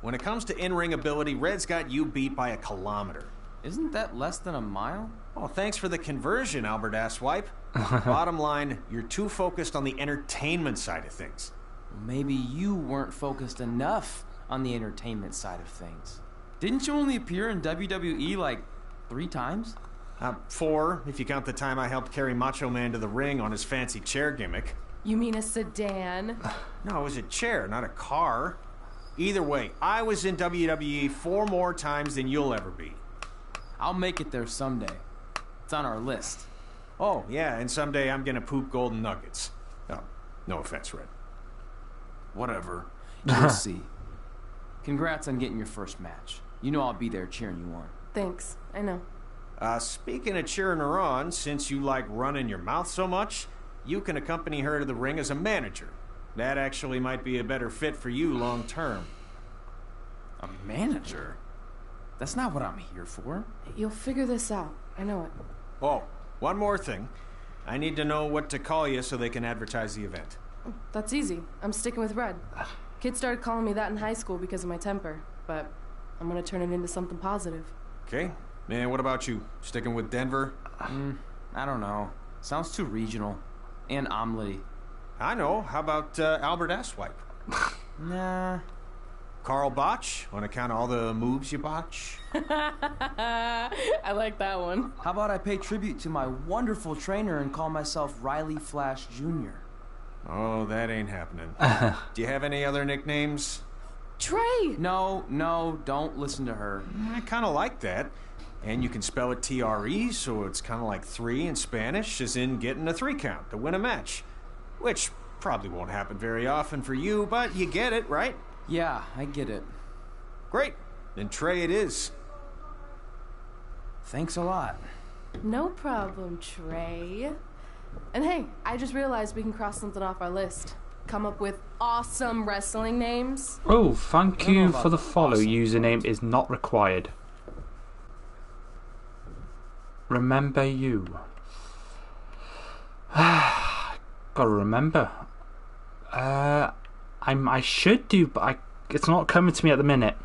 When it comes to in-ring ability, Red's got you beat by a kilometer. Isn't that less than a mile? Oh, thanks for the conversion, Albert Asswipe. Bottom line, you're too focused on the entertainment side of things. Maybe you weren't focused enough on the entertainment side of things. Didn't you only appear in WWE like 3 times? 4, if you count the time I helped carry Macho Man to the ring on his fancy chair gimmick. You mean a sedan? No, it was a chair, not a car. Either way, I was in WWE 4 more times than you'll ever be. I'll make it there someday. It's on our list. Oh, yeah, and someday I'm gonna poop golden nuggets. Oh, no offense, Red. Whatever. You'll see. Congrats on getting your first match. You know I'll be there cheering you on. Thanks. I know. Speaking of cheering her on, since you like running your mouth so much, you can accompany her to the ring as a manager. That actually might be a better fit for you long term. A manager? That's not what I'm here for. You'll figure this out. I know it. Oh, one more thing. I need to know what to call you so they can advertise the event. That's easy. I'm sticking with Red. Kids started calling me that in high school because of my temper, but I'm gonna turn it into something positive. Okay. And what about you? Sticking with Denver? I don't know. Sounds too regional. And omelette-y. I know. How about Albert Asswipe? Nah. Carl Botch, on account of all the moves you botch? I like that one. How about I pay tribute to my wonderful trainer and call myself Riley Flash Jr.? Oh, that ain't happening. Do you have any other nicknames? Trey! No, don't listen to her. I kind of like that. And you can spell it T-R-E, so it's kind of like 3 in Spanish, as in getting a 3 count to win a match. Which probably won't happen very often for you, but you get it, right? Yeah, I get it. Great. Then Trey it is. Thanks a lot. No problem, Trey. And hey, I just realized we can cross something off our list. Come up with awesome wrestling names. Oh, thank you for the follow. Awesome. Username is not required. Remember you. Gotta remember. I should do, but it's not coming to me at the minute.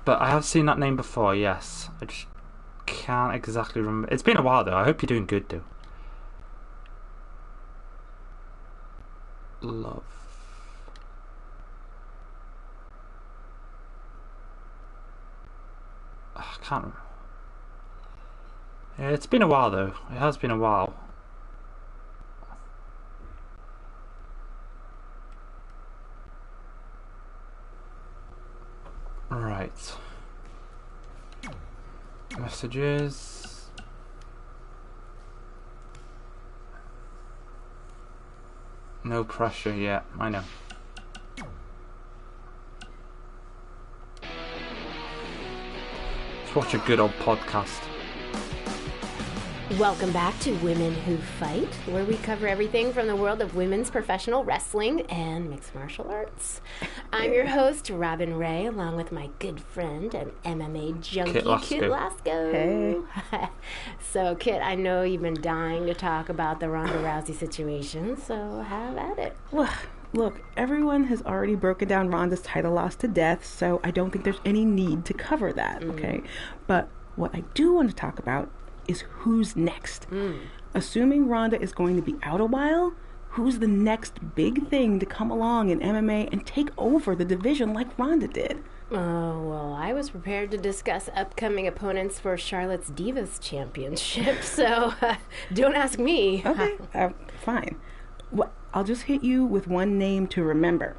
But I have seen that name before, yes. I just can't exactly remember. It's been a while though. I hope you're doing good though. Love. I can't remember. Yeah, it's been a while though. It has been a while. Right. Messages. No pressure yet, I know. Let's watch a good old podcast. Welcome back to Women Who Fight, where we cover everything from the world of women's professional wrestling and mixed martial arts. I'm your host, Robin Ray, along with my good friend and MMA junkie, Kit Lasco. Hey. So, Kit, I know you've been dying to talk about the Ronda Rousey situation, so have at it. Look, everyone has already broken down Ronda's title loss to death, so I don't think there's any need to cover that, okay? But what I do want to talk about is who's next. Assuming Ronda is going to be out a while, who's the next big thing to come along in MMA and take over the division like Ronda did? Oh, well, I was prepared to discuss upcoming opponents for Charlotte's Divas Championship, so don't ask me. Okay, fine. Well, I'll just hit you with one name to remember.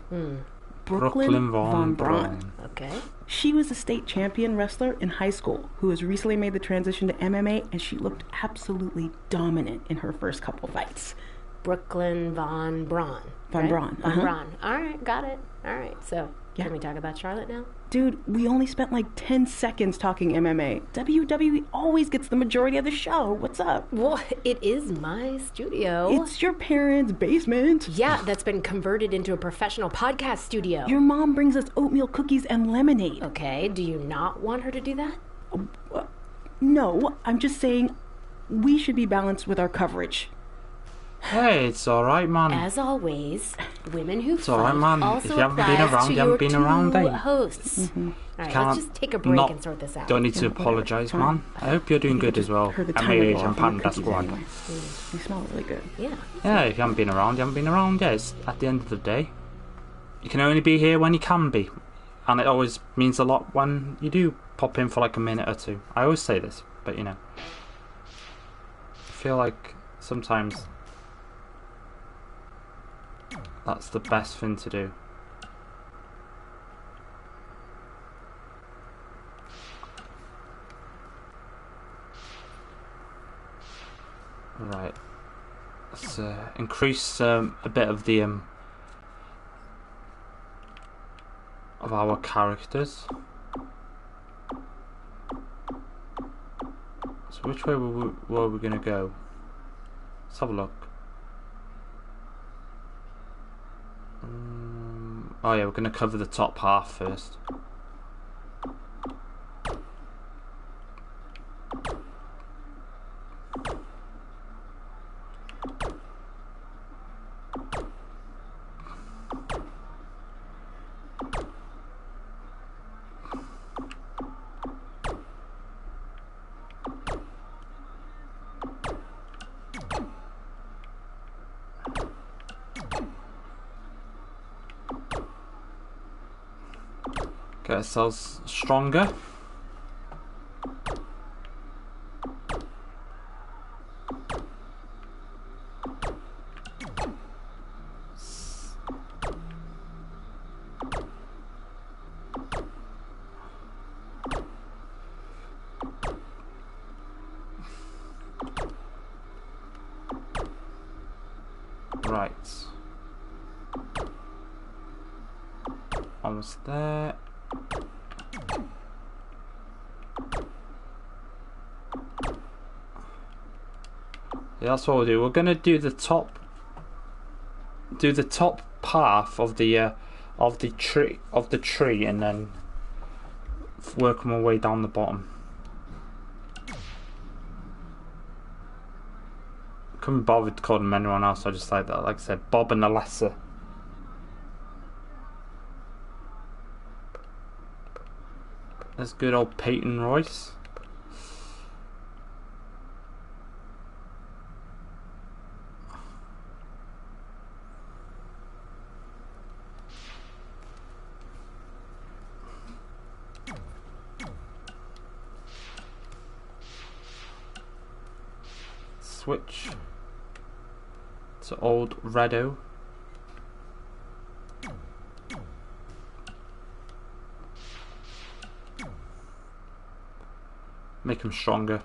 Brooklyn Von Braun. Okay. She was a state champion wrestler in high school who has recently made the transition to MMA, and she looked absolutely dominant in her first couple fights. Brooklyn Von Braun. Von Braun. Von Braun. All right, got it. All right, so Can we talk about Charlotte now? Dude, we only spent like 10 seconds talking MMA. WWE always gets the majority of the show. What's up? Well, it is my studio. It's your parents' basement. Yeah, that's been converted into a professional podcast studio. Your mom brings us oatmeal cookies and lemonade. Okay, do you not want her to do that? No, I'm just saying we should be balanced with our coverage. Hey, it's alright, man. As always, women who It's alright, man. also If you haven't been applies around, to you haven't your been two around, eh? hosts. Mm-hmm. All right, let's just take a break and sort this out. Don't need to apologise, man. I hope you're doing good as well. I'm Asian Panda Squad. Anyway. They smell really good. Yeah. Yeah, if you haven't been around, you haven't been around. Yeah, it's at the end of the day. You can only be here when you can be. And it always means a lot when you do pop in for like a minute or two. I always say this, but you know. I feel like sometimes that's the best thing to do. Right. Let's increase a bit of the of our characters. So which way were we gonna go? Let's have a look. Oh yeah, we're gonna cover the top half first. Get ourselves stronger. Right. Almost there. Yeah, that's what we'll do. We're gonna do the top half of the tree, and then work my way down the bottom. Couldn't bother to call them anyone else. I just like that. Like I said, Bob and Alessa. That's good old Peyton Royce. Switch to old Redo. Make him stronger.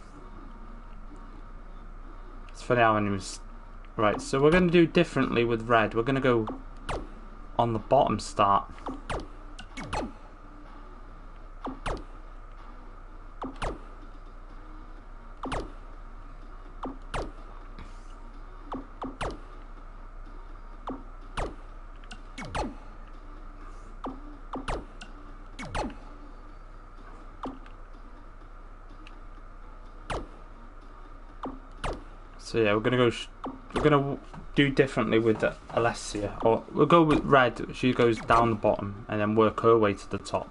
It's funny how when he was... Right, so we're going to do differently with Red. We're going to go on the bottom start. So yeah, we're gonna do differently with Alessia, or we'll go with Red. She goes down the bottom and then work her way to the top.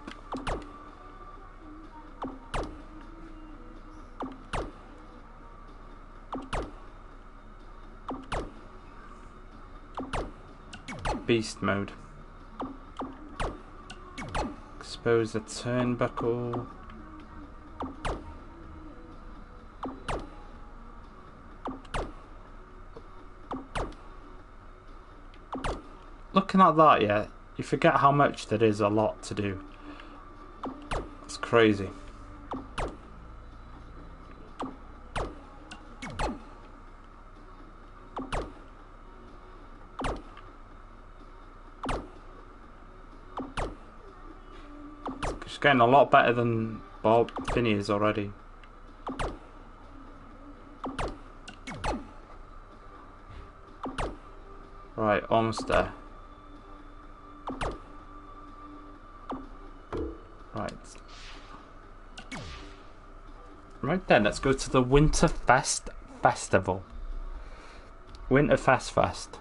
Beast mode. Expose the turnbuckle. Looking at that, yeah, you forget how much there is a lot to do. It's crazy. getting a lot better than Bob Finney is already. Right, almost there. Right. Right then, let's go to the Winterfest Festival. Winterfest Fest.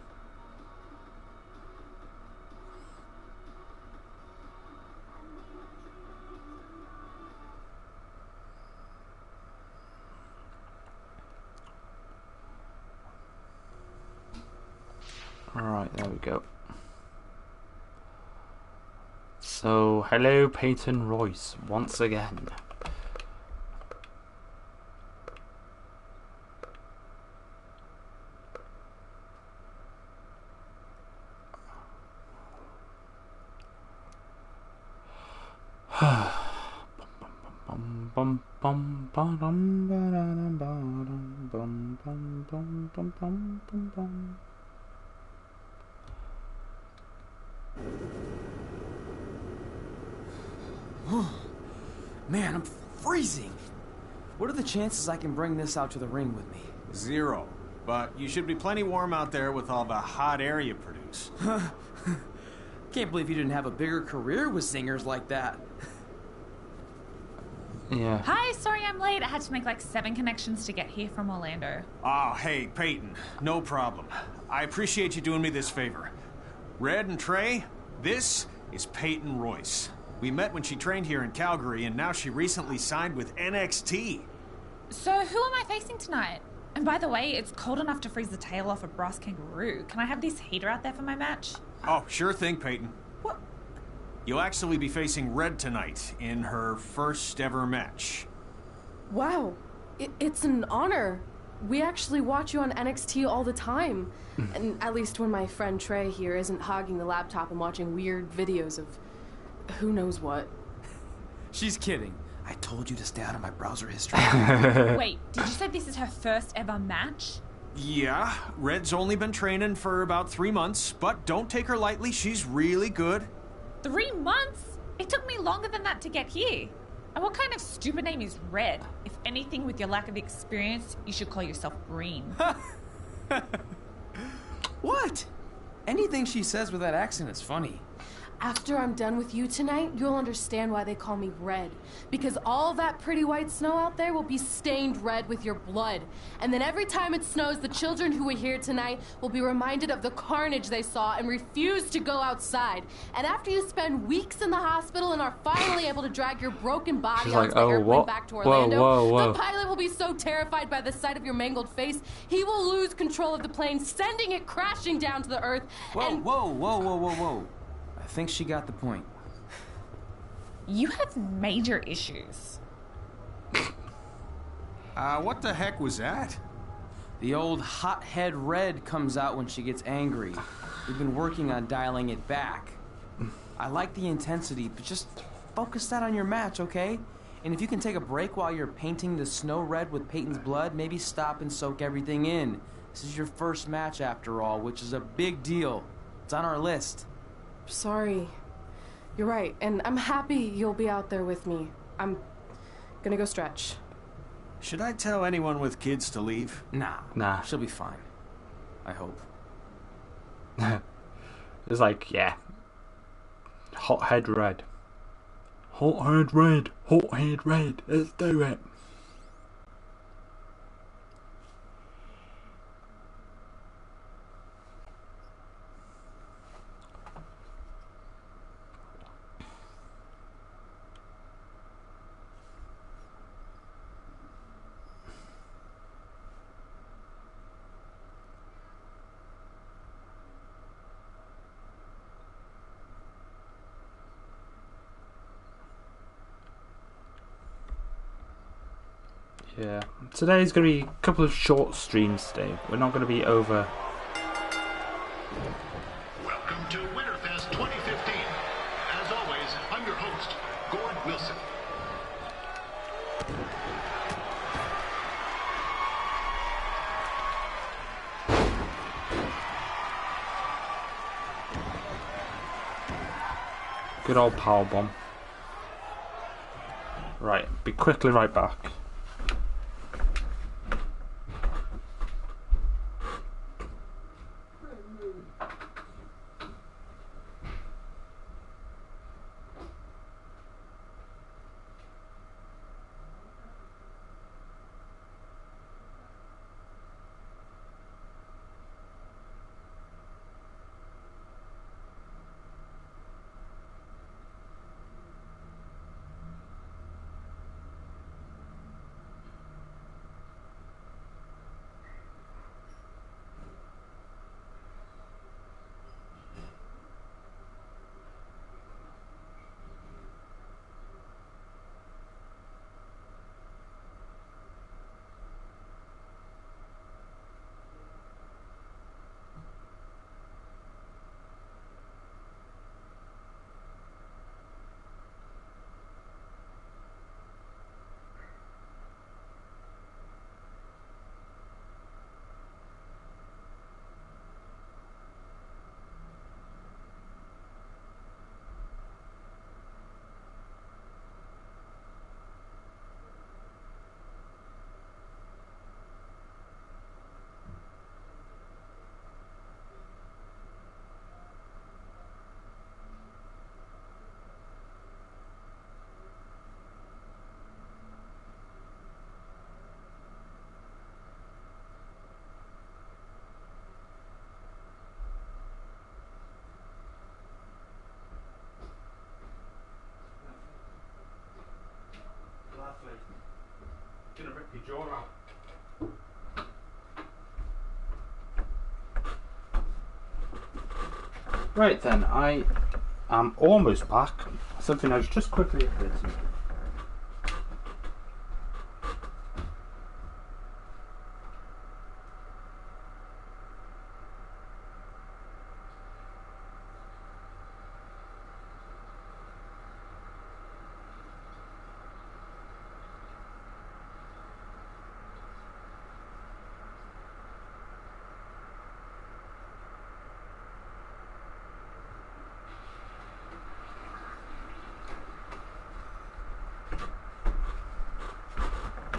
Alright, there we go. So, hello Peyton Royce, once again. Man, I'm freezing. What are the chances I can bring this out to the ring with me? 0. But you should be plenty warm out there with all the hot air you produce. Can't believe you didn't have a bigger career with singers like that. Yeah. Hi, sorry I'm late. I had to make like 7 connections to get here from Orlando. Oh, hey, Peyton. No problem. I appreciate you doing me this favor. Red and Trey, this is Peyton Royce. We met when she trained here in Calgary, and now she recently signed with NXT. So who am I facing tonight? And by the way, it's cold enough to freeze the tail off a brass kangaroo. Can I have this heater out there for my match? Oh, sure thing, Peyton. What? You'll actually be facing Red tonight in her first ever match. Wow, it's an honor. We actually watch you on NXT all the time. And at least when my friend Trey here isn't hogging the laptop and watching weird videos of who knows what. She's kidding. I told you to stay out of my browser history. Wait, did you say this is her first ever match? Yeah, Red's only been training for about 3 months, but don't take her lightly, she's really good. 3 months? It took me longer than that to get here. And what kind of stupid name is Red? If anything, with your lack of experience, you should call yourself Green. What? Anything she says with that accent is funny. After I'm done with you tonight, you'll understand why they call me Red. Because all that pretty white snow out there will be stained red with your blood. And then every time it snows, the children who were here tonight will be reminded of the carnage they saw and refuse to go outside. And after you spend weeks in the hospital and are finally able to drag your broken body onto the airplane back to Orlando, the pilot will be so terrified by the sight of your mangled face, he will lose control of the plane, sending it crashing down to the earth. Whoa. I think she got the point. You have major issues. What the heck was that? The old hothead Red comes out when she gets angry. We've been working on dialing it back. I like the intensity, but just focus that on your match, okay? And if you can take a break while you're painting the snow red with Peyton's blood, maybe stop and soak everything in. This is your first match after all, which is a big deal. It's on our list. Sorry. You're right, and I'm happy you'll be out there with me. I'm gonna go stretch. Should I tell anyone with kids to leave? Nah. She'll be fine. I hope. It's like, yeah. Hothead Red. Hothead Red. Hothead Red. Let's do it. Yeah, today's going to be a couple of short streams today. We're not going to be over. Welcome to Winterfest 2015. As always, I'm your host, Gord Wilson. Good old powerbomb. Right, be quickly right back. Gonna rip your jaw out. Right then, I am almost back. Something has just quickly occurred to me.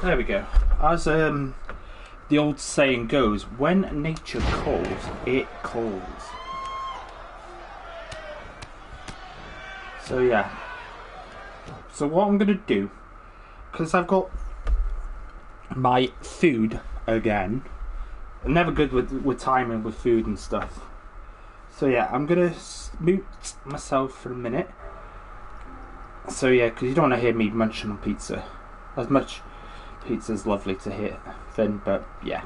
There we go. As the old saying goes, when nature calls, it calls. So yeah. So what I'm gonna do, because I've got my food again. I'm never good with timing with food and stuff. So yeah, I'm gonna mute myself for a minute. So yeah, because you don't want to hear me munching on pizza. As much pizza's lovely to hear, Finn, but yeah.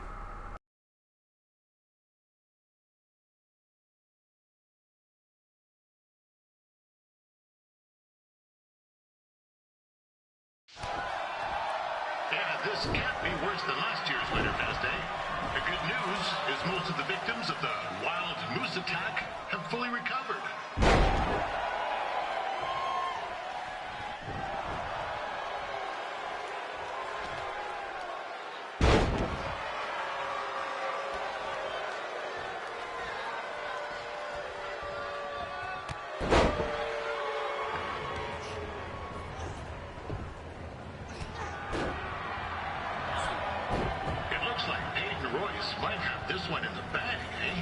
Yeah, this can't be worse than last year's Winterfest, eh? The good news is most of the victims of the wild moose attack have fully recovered. Might have this one in the bag, eh?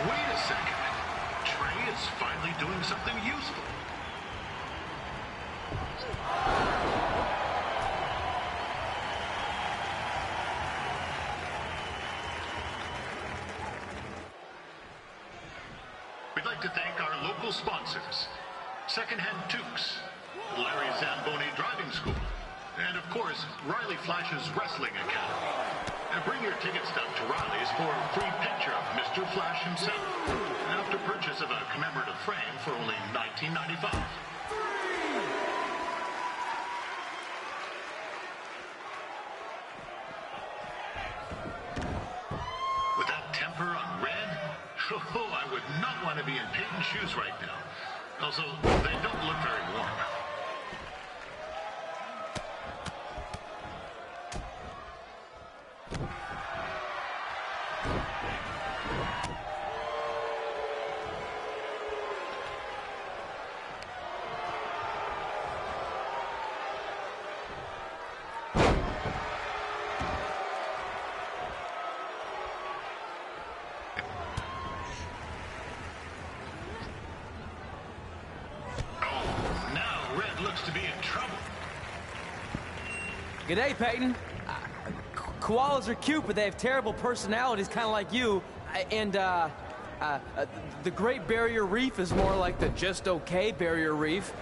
Wait a second. Trey is finally doing something useful. We'd like to thank our local sponsors, Secondhand Tukes, Larry Zamboni Driving School, and of course, Riley Flash's Wrestling Academy. And bring your ticket stub to Riley's for a free picture of Mr. Flash himself, after purchase of a commemorative frame for only $19.95. With that temper on Red, oh, I would not want to be in Peyton's shoes right now. Also, they don't look very warm. to be in trouble. G'day, Peyton. Koalas are cute, but they have terrible personalities, kind of like you. The Great Barrier Reef is more like the just okay Barrier Reef.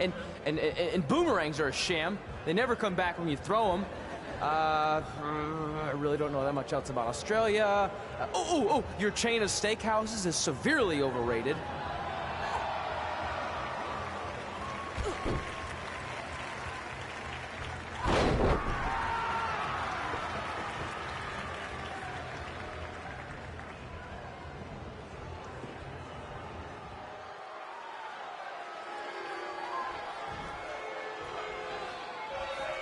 And boomerangs are a sham. They never come back when you throw them. I really don't know that much else about Australia. Your chain of steakhouses is severely overrated.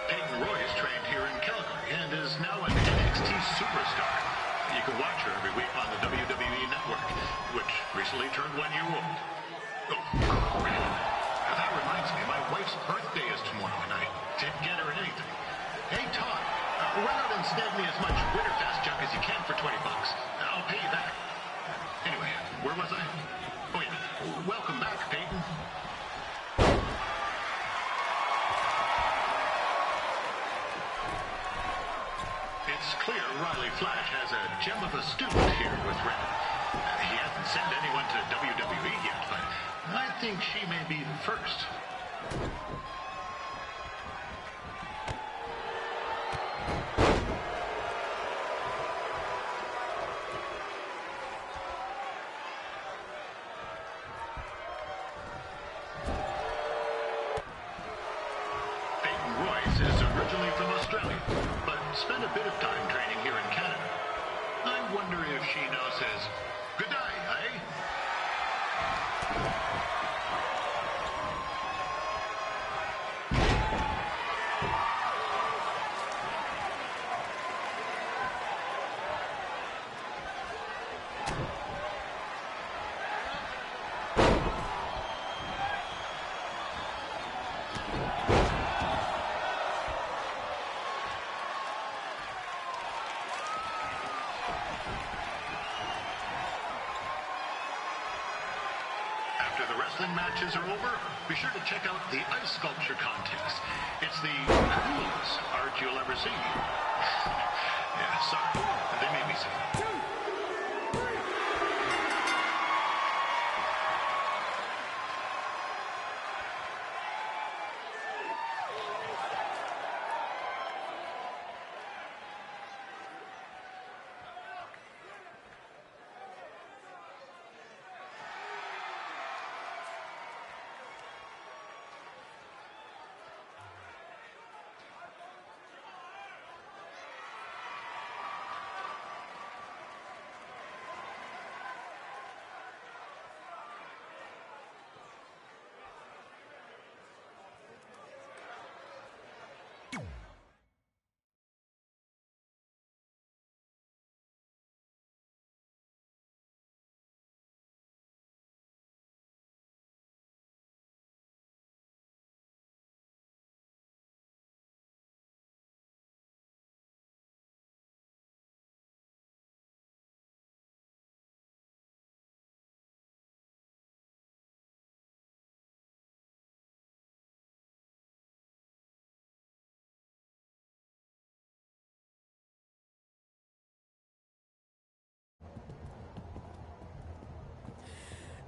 Peyton Roy is trained here in Calgary and is now an NXT superstar. You can watch her every week on the WWE Network, which recently turned 1 year old. Oh, crap. That reminds me, my wife's birthday is tomorrow, and I didn't get her anything. Hey, Todd, run out and snag me as much Winterfest junk as you can for $20. I'll pay you back. Anyway, where was I? Oh, yeah. Welcome back, Peyton. It's clear Riley Flash has a gem of a student here with Red. He hasn't sent anyone to WWE yet, but I think she may be the first. Peyton Royce is originally from Australia, but spent a bit of time training here in Canada. I wonder if she now says, good day, eh? After the wrestling matches are over, be sure to check out the ice sculpture contest. It's the coolest art you'll ever see. Yeah, sorry. They made me say that.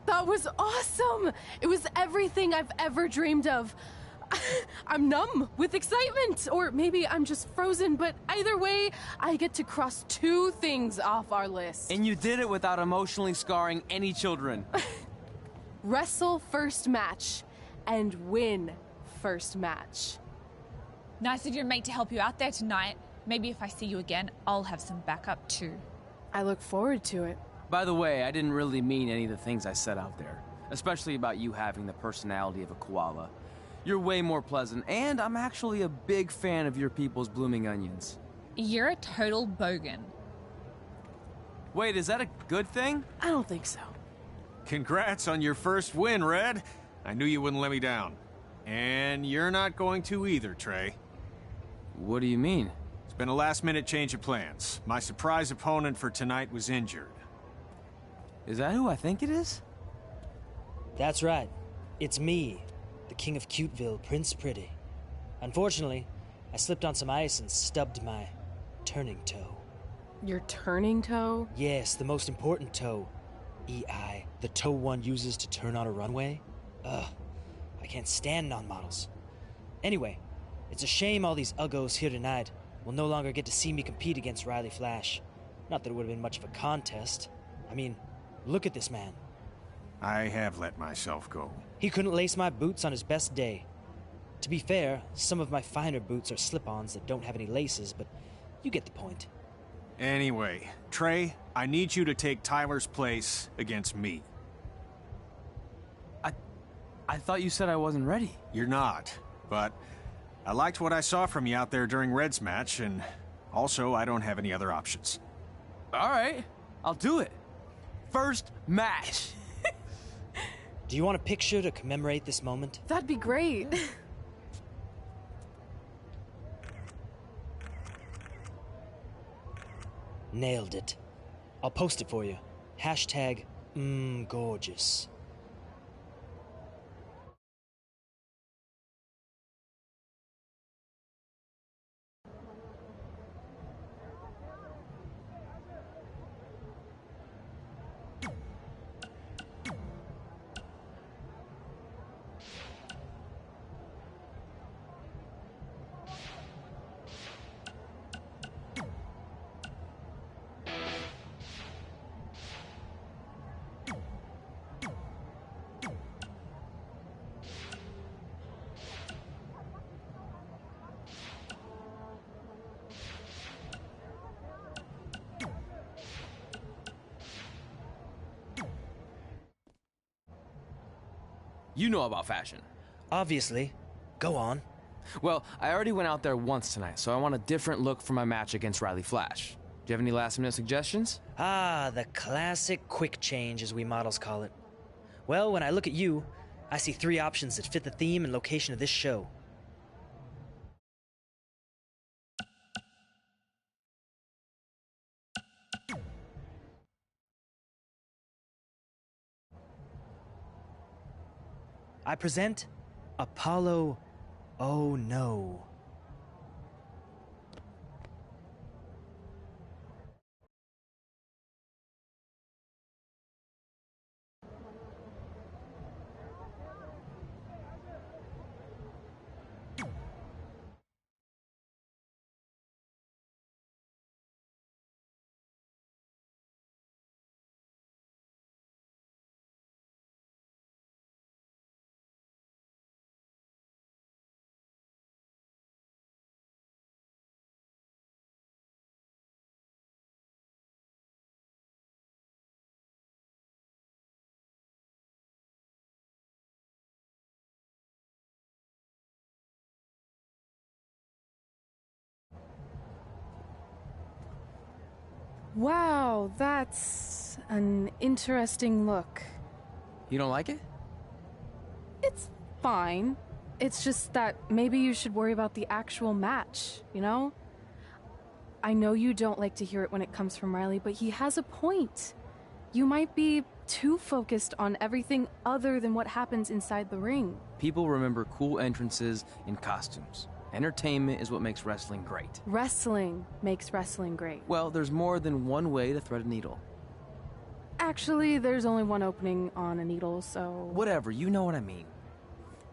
That was awesome! It was everything I've ever dreamed of. I'm numb with excitement, or maybe I'm just frozen, but either way, I get to cross 2 things off our list. And you did it without emotionally scarring any children. Wrestle first match and win first match. Nice of your mate to help you out there tonight. Maybe if I see you again, I'll have some backup too. I look forward to it. By the way, I didn't really mean any of the things I said out there, especially about you having the personality of a koala. You're way more pleasant, and I'm actually a big fan of your people's blooming onions. You're a total bogan. Wait, is that a good thing? I don't think so. Congrats on your first win, Red. I knew you wouldn't let me down. And you're not going to either, Trey. What do you mean? It's been a last-minute change of plans. My surprise opponent for tonight was injured. Is that who I think it is? That's right. It's me. the king of Cuteville, Prince Pretty. Unfortunately, I slipped on some ice and stubbed my turning toe. Your turning toe? Yes, the most important toe. EI, the toe one uses to turn on a runway. Ugh, I can't stand non-models. Anyway, it's a shame all these uggos here tonight will no longer get to see me compete against Riley Flash. Not that it would have been much of a contest. I mean, look at this man. I have let myself go. He couldn't lace my boots on his best day. To be fair, some of my finer boots are slip-ons that don't have any laces, but you get the point. Anyway, Trey, I need you to take Tyler's place against me. I thought you said I wasn't ready. You're not, but I liked what I saw from you out there during Red's match, and also I don't have any other options. All right, I'll do it. First match. Do you want a picture to commemorate this moment? That'd be great. Nailed it. I'll post it for you. Hashtag gorgeous. You know about fashion. Obviously. Go on. Well, I already went out there once tonight, so I want a different look for my match against Riley Flash. Do you have any last-minute suggestions? Ah, the classic quick change, as we models call it. Well, when I look at you, I see 3 options that fit the theme and location of this show. I present Apollo Oh No. Wow, that's an interesting look. You don't like it? It's fine. It's just that maybe you should worry about the actual match, you know? I know you don't like to hear it when it comes from Riley, but he has a point. You might be too focused on everything other than what happens inside the ring. People remember cool entrances and costumes. Entertainment is what makes wrestling great. Wrestling makes wrestling great. Well, there's more than one way to thread a needle. Actually, there's only one opening on a needle, so... Whatever, you know what I mean.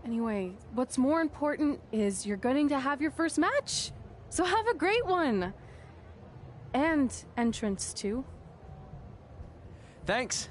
Anyway, what's more important is you're going to have your first match. So have a great one. And entrance, too. Thanks.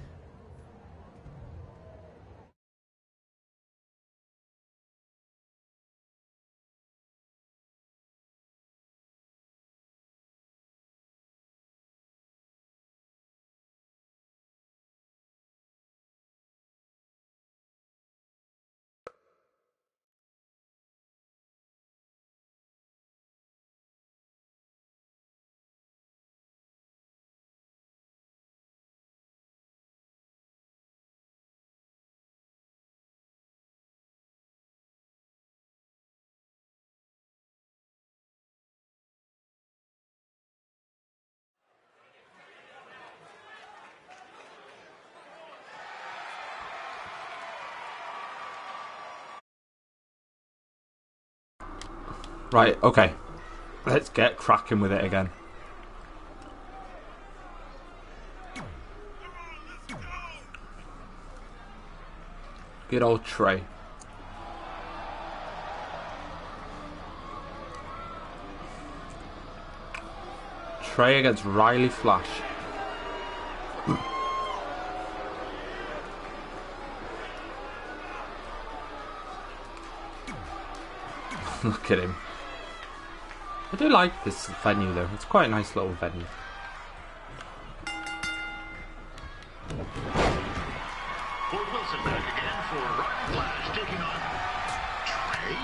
Right, okay. Let's get cracking with it again. Good old Trey. Trey against Riley Flash. Look at him. I do like this venue though. It's quite a nice little venue. Fort Wilson back again for Riley Flash taking on Trey.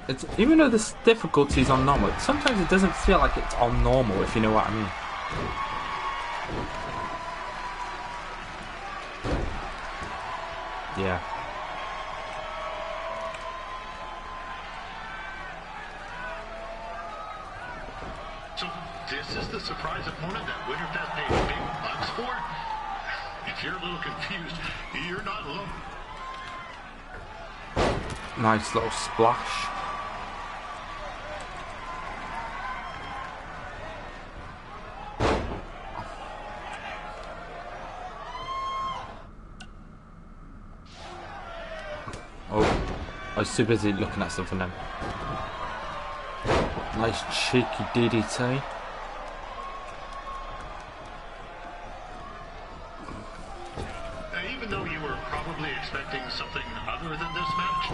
It's, even though there's difficulties on normal, sometimes it doesn't feel like it's on normal, if you know what I mean. Yeah. So this is the surprise opponent that Winterfest paid big bucks for? If you're a little confused, you're not alone. Nice little splash. Oh, I was too busy looking at something then. Nice cheeky DDT. Even though you were probably expecting something other than this match,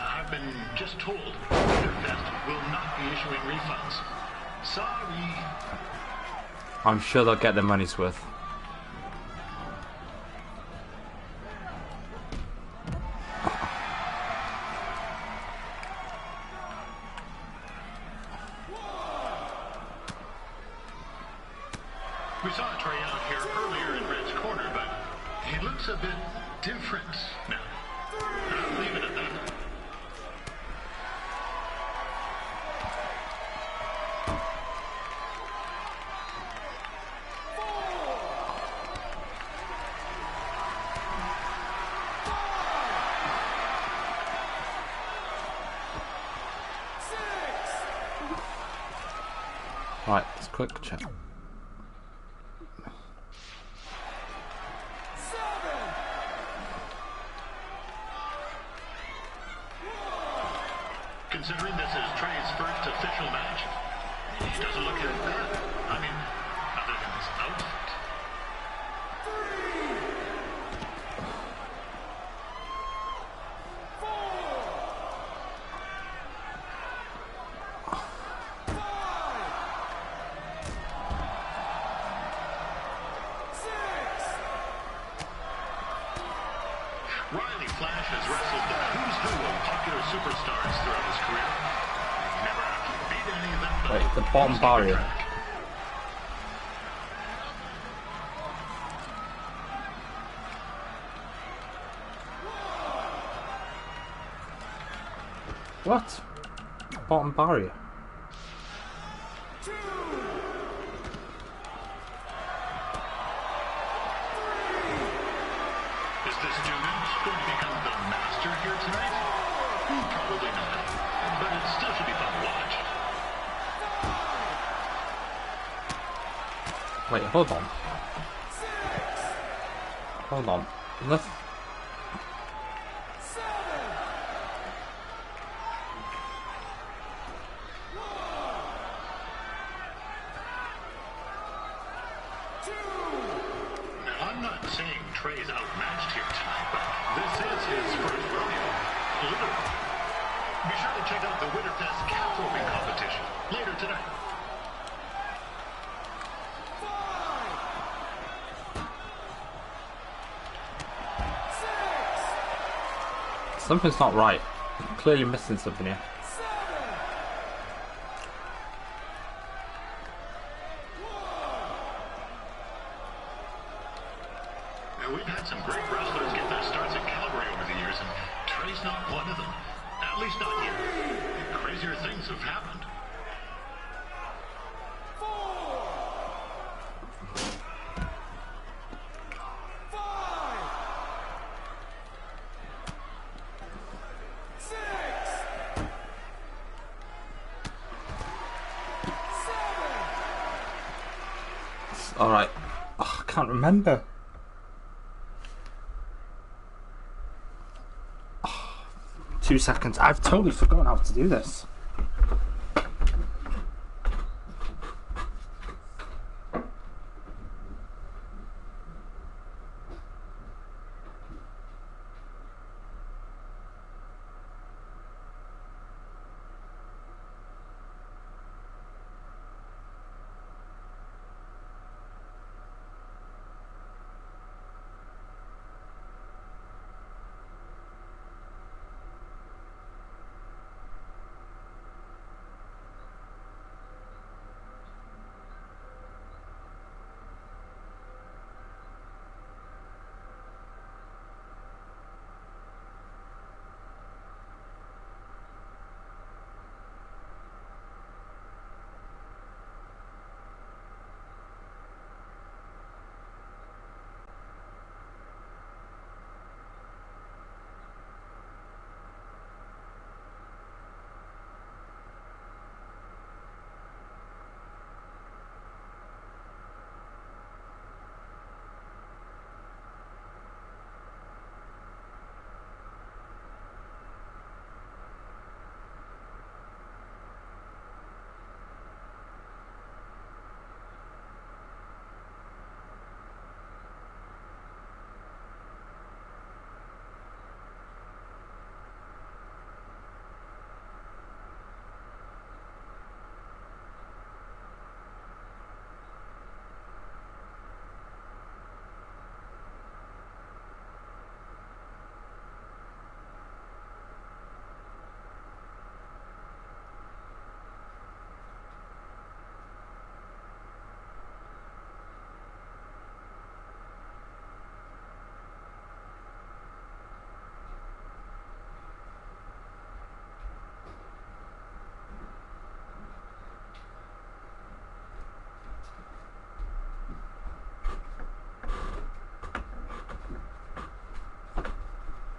I've been just told Winterfest will not be issuing refunds. Sorry. I'm sure they'll get their money's worth. We saw Trey out here earlier in Red's corner, but he looks a bit different now. I'll leave it at that. Right, let's quick check. Considering this is Trey's first official match, he doesn't look half bad. I mean, other than his outfit. Riley Flash has wrestled the who's who of popular superstars throughout his career. Never actually beat any of them, but Wait, the bottom barrier. What? Bottom barrier. Is this student going to become the master here tonight? Probably not, but it still should be fun to watch. Wait, hold on. Hold on. Let's... Now, I'm not saying Trey's outmatched here tonight, but this is his first rodeo. Literally. Be sure to check out the Winterfest calf roping competition later tonight. Something's not right. I'm clearly missing something here. Now, we've had some great wrestlers get their starts at Calgary over the years, and Trey's not one of them. At least not yet. Crazier things have happened. Alright. Oh, I can't remember. 2 seconds. I've totally forgotten how to do this.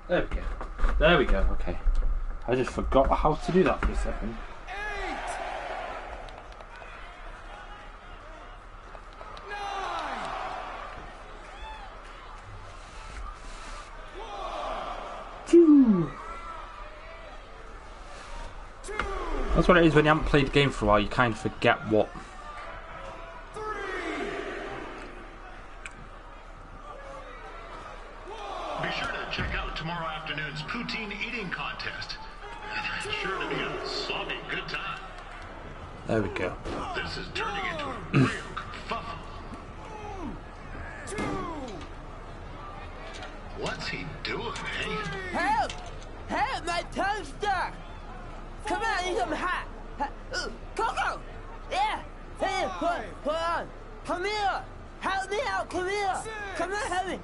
There we go. There we go, okay. I just forgot how to do that for a second. That's what it is when you haven't played the game for a while, you kind of forget what. Be sure to check out tomorrow afternoon's poutine eating contest. It's sure to be a sloppy good time. There we go. This is turning into a real kerfuffle. What's he doing, eh? Help! Help! My tongue's stuck! Come on, I need some hot! Coco! Yeah! Hey, hold on! Come here! Help me out! Come here! Come on, help me!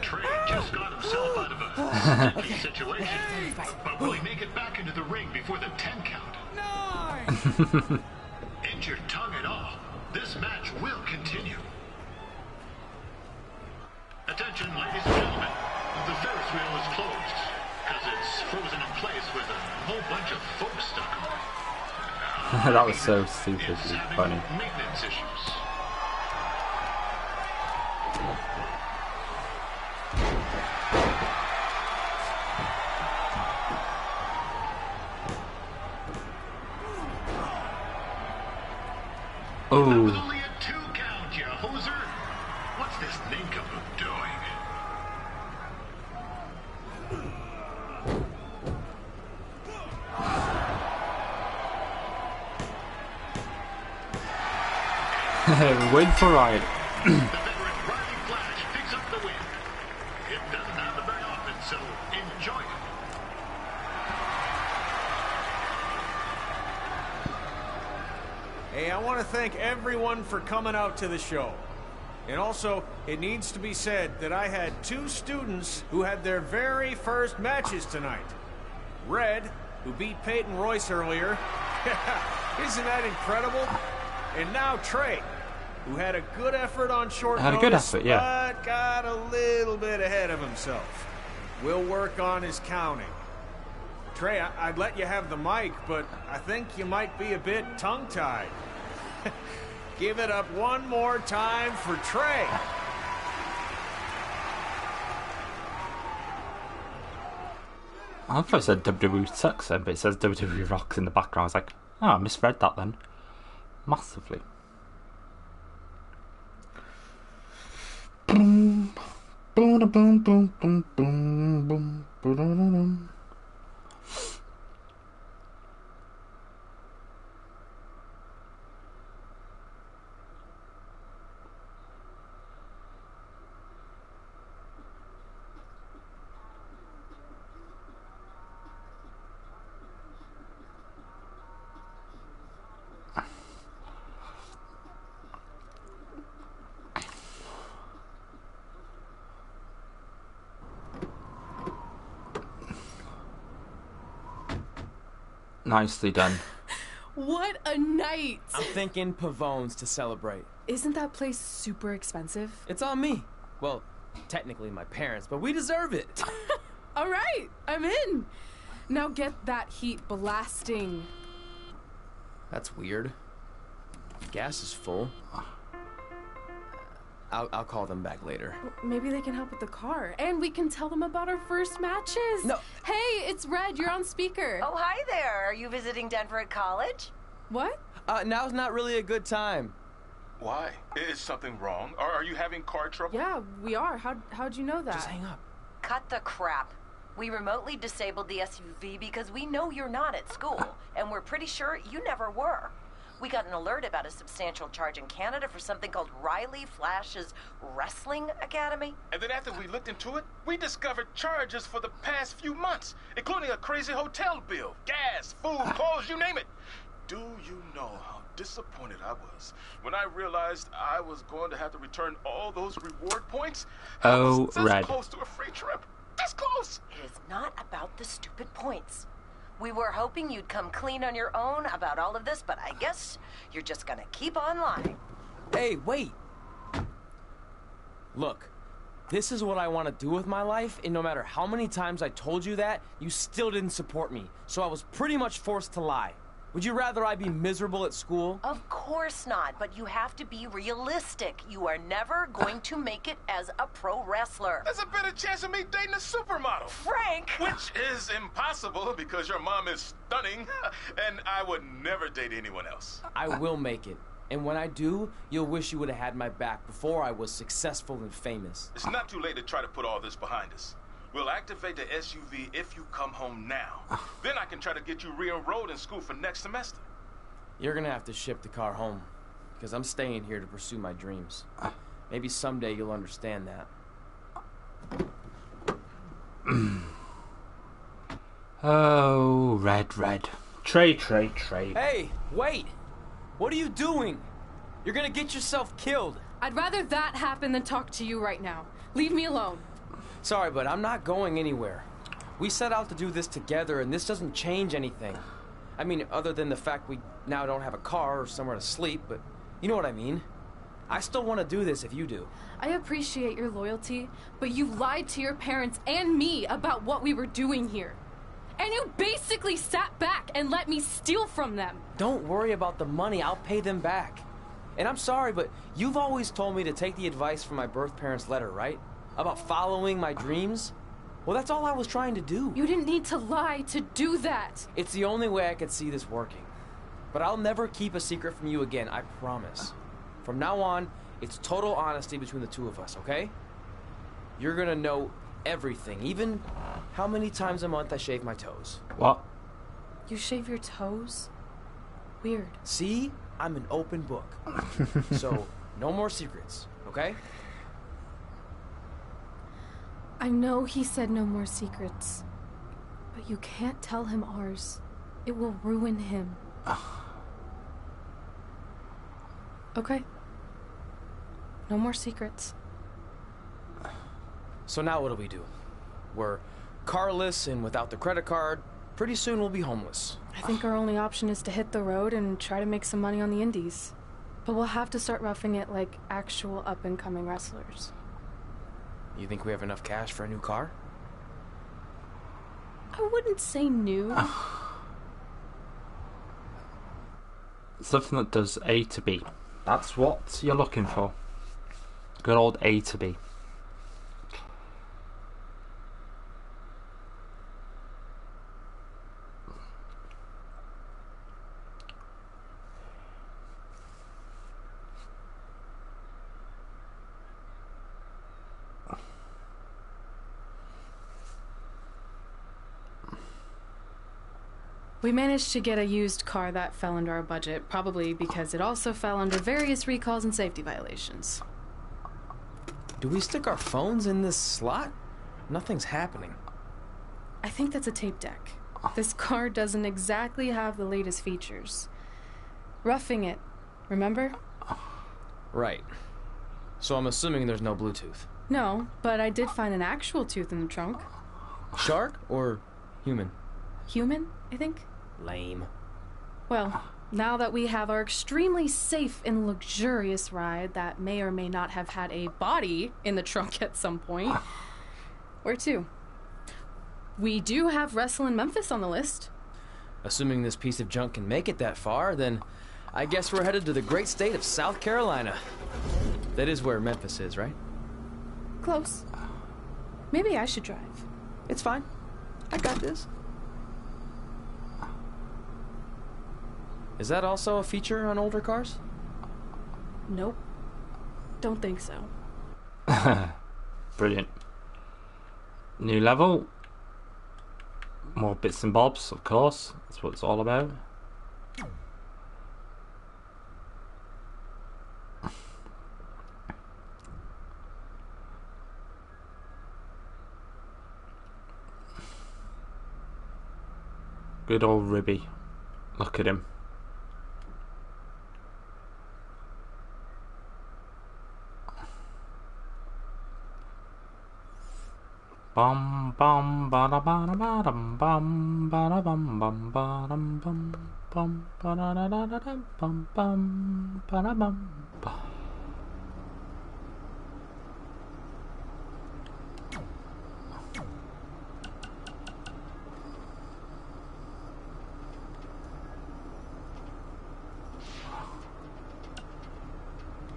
Trey just got himself out of a sticky situation. But will he make it back into the ring before the 10 count? Injured tongue and all, this match will continue. Attention, ladies and gentlemen. The Ferris wheel is closed because it's frozen in place with a whole bunch of folks stuck on it. That was so stupidly funny. Maintenance issues. Oh. That was only a 2 count, you hoser. What's this nincompoop doing? Wait for Riot. The veteran Riley Flash picks up the win. It doesn't happen very often, so enjoy it. Hey, I want to thank everyone for coming out to the show. And also, it needs to be said that I had 2 students who had their very first matches tonight. Red, who beat Peyton Royce earlier. Isn't that incredible? And now Trey, who had a good effort on short notice, good effort, yeah. but got a little bit ahead of himself. We'll work on his counting. Trey, I'd let you have the mic, but I think you might be a bit tongue-tied. Give it up one more time for Trey. I thought it said WWE sucks then, but it says WWE rocks in the background. I was like, oh, I misread that then. Massively. Boom, boom, boom, boom, boom, boom, boom, boom. Nicely done. What a night! I'm thinking Pavone's to celebrate. Isn't that place super expensive? It's on me. Well, technically my parents, but we deserve it. All right, I'm in. Now get that heat blasting. That's weird. Gas is full. I'll call them back later. Maybe they can help with the car. And we can tell them about our first matches. No. Hey, it's Red. You're on speaker. Oh, hi there. Are you visiting Denver at college? What? Now's not really a good time. Why? Is something wrong? Are you having car trouble? Yeah, we are. How'd you know that? Just hang up. Cut the crap. We remotely disabled the SUV because we know you're not at school, and we're pretty sure you never were. We got an alert about a substantial charge in Canada for something called Riley Flash's Wrestling Academy. And then after we looked into it, we discovered charges for the past few months, including a crazy hotel bill, gas, food, clothes, you name it. Do you know how disappointed I was when I realized I was going to have to return all those reward points? Oh, this Red. close to a free trip. This close. It is not about the stupid points. We were hoping you'd come clean on your own about all of this, but I guess you're just gonna keep on lying. Hey, wait. Look, this is what I want to do with my life, and no matter how many times I told you that, you still didn't support me. So I was pretty much forced to lie. Would you rather I be miserable at school? Of course not, but you have to be realistic. You are never going to make it as a pro wrestler. There's a better chance of me dating a supermodel. Frank! Which is impossible because your mom is stunning, and I would never date anyone else. I will make it. And when I do, you'll wish you would have had my back before I was successful and famous. It's not too late to try to put all this behind us. We'll activate the SUV if you come home now. Then I can try to get you re-enrolled in school for next semester. You're gonna have to ship the car home, because I'm staying here to pursue my dreams. Maybe someday you'll understand that. Oh, Red. Trey. Hey, wait! What are you doing? You're gonna get yourself killed. I'd rather that happen than talk to you right now. Leave me alone. Sorry, but I'm not going anywhere. We set out to do this together, and this doesn't change anything. I mean, other than the fact we now don't have a car or somewhere to sleep, but you know what I mean. I still want to do this if you do. I appreciate your loyalty, but you lied to your parents and me about what we were doing here. And you basically sat back and let me steal from them. Don't worry about the money, I'll pay them back. And I'm sorry, but you've always told me to take the advice from my birth parents' letter, right? About following my dreams? Well, that's all I was trying to do. You didn't need to lie to do that. It's the only way I could see this working. But I'll never keep a secret from you again, I promise. From now on, it's total honesty between the two of us, okay? You're gonna know everything, even how many times a month I shave my toes. What? You shave your toes? Weird. See? I'm an open book. So, no more secrets, okay? I know he said no more secrets, but you can't tell him ours. It will ruin him. Okay. No more secrets. So now what do we do? We're carless and without the credit card. Pretty soon we'll be homeless. I think our only option is to hit the road and try to make some money on the indies. But we'll have to start roughing it like actual up-and-coming wrestlers. You think we have enough cash for a new car? I wouldn't say new. Something that does A to B. That's what you're looking for. Good old A to B. We managed to get a used car that fell under our budget, probably because it also fell under various recalls and safety violations. Do we stick our phones in this slot? Nothing's happening. I think that's a tape deck. This car doesn't exactly have the latest features. Roughing it, remember? Right. So I'm assuming there's no Bluetooth. No, but I did find an actual tooth in the trunk. Shark or human? Human, I think. Lame. Well, now that we have our extremely safe and luxurious ride that may or may not have had a body in the trunk at some point, where to? We do have Wrestle in Memphis on the list. Assuming this piece of junk can make it that far, then I guess we're headed to the great state of South Carolina. That is where Memphis is, right? Close. Maybe I should drive. It's fine. I got this. Is that also a feature on older cars? Nope. Don't think so. Brilliant. New level. More bits and bobs, of course. That's what it's all about. Good old Ribby. Look at him. Bum bum ba da ba da ba dum bum ba da bum bum ba dum bum bum ba da da da da dum bum bum ba da bum.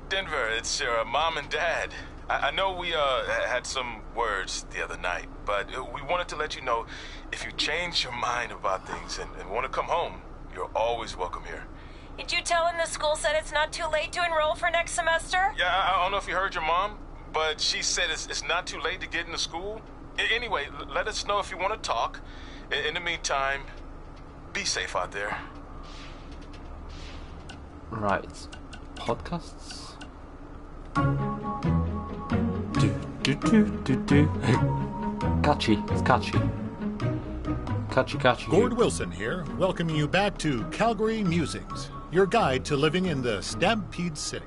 Denver, it's your mom and dad. I know we had some words the other night, but we wanted to let you know if you change your mind about things and want to come home, you're always welcome here. Did you tell him the school said it's not too late to enroll for next semester? Yeah, I don't know if you heard your mom, but she said it's not too late to get into school. Anyway, let us know if you want to talk. In the meantime, be safe out there. Right. Podcasts? Catchy. It's catchy. Catchy. Gord Wilson here, welcoming you back to Calgary Musings, your guide to living in the Stampede City.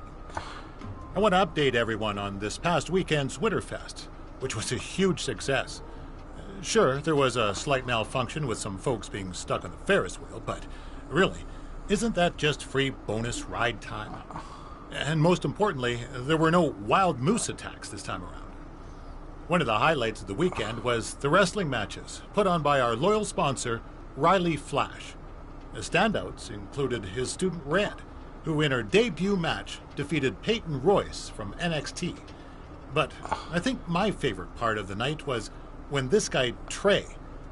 I want to update everyone on this past weekend's Winterfest, which was a huge success. Sure, there was a slight malfunction with some folks being stuck on the Ferris wheel, but really, isn't that just free bonus ride time? And most importantly, there were no wild moose attacks this time around. One of the highlights of the weekend was the wrestling matches put on by our loyal sponsor, Riley Flash. The standouts included his student Red, who in her debut match defeated Peyton Royce from NXT. But I think my favorite part of the night was when this guy Trey,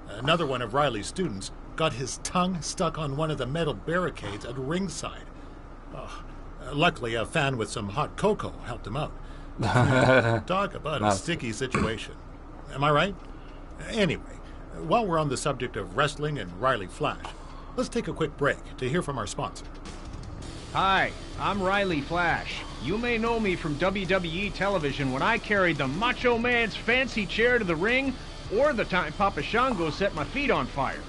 another one of Riley's students, got his tongue stuck on one of the metal barricades at ringside. Luckily, a fan with some hot cocoa helped him out. Talk about a sticky situation. Am I right? Anyway, while we're on the subject of wrestling and Riley Flash, let's take a quick break to hear from our sponsor. Hi, I'm Riley Flash. You may know me from WWE television when I carried the Macho Man's fancy chair to the ring, or the time Papa Shango set my feet on fire.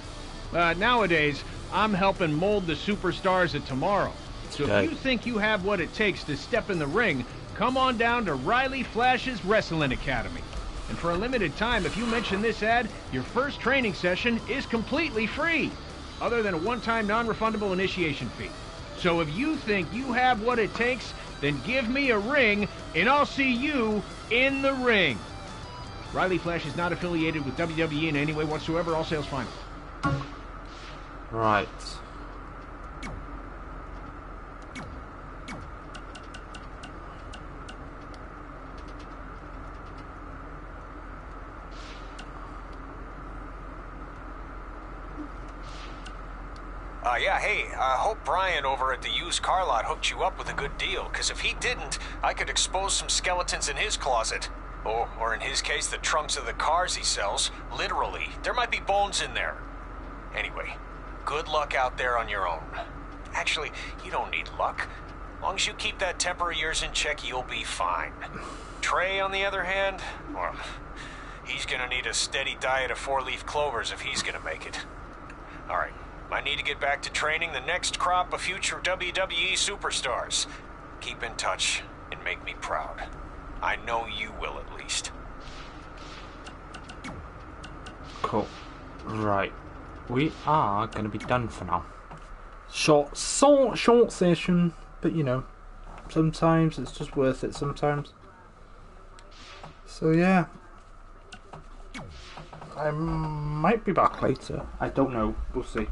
Nowadays, I'm helping mold the superstars of tomorrow. So if you think you have what it takes to step in the ring, come on down to Riley Flash's Wrestling Academy. And for a limited time, if you mention this ad, your first training session is completely free, other than a one-time non-refundable initiation fee. So if you think you have what it takes, then give me a ring, and I'll see you in the ring. Riley Flash is not affiliated with WWE in any way whatsoever. All sales final. Right. Yeah, hey, hope Brian over at the used car lot hooked you up with a good deal, because if he didn't, I could expose some skeletons in his closet. Or in his case, the trunks of the cars he sells. Literally, there might be bones in there. Anyway, good luck out there on your own. Actually, you don't need luck. As long as you keep that temper of yours in check, you'll be fine. Trey, on the other hand, well, he's gonna need a steady diet of 4-leaf clovers if he's gonna make it. All right. I need to get back to training the next crop of future WWE superstars. Keep in touch and make me proud. I know you will, at least. Cool. Right. We are going to be done for now. Short session, but you know, sometimes it's just worth it sometimes. So yeah. I might be back later. I don't know. We'll see.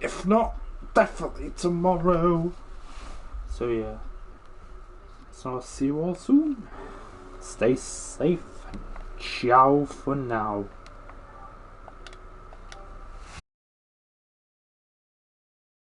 If not, definitely tomorrow. So yeah. So I'll see you all soon. Stay safe. Ciao for now.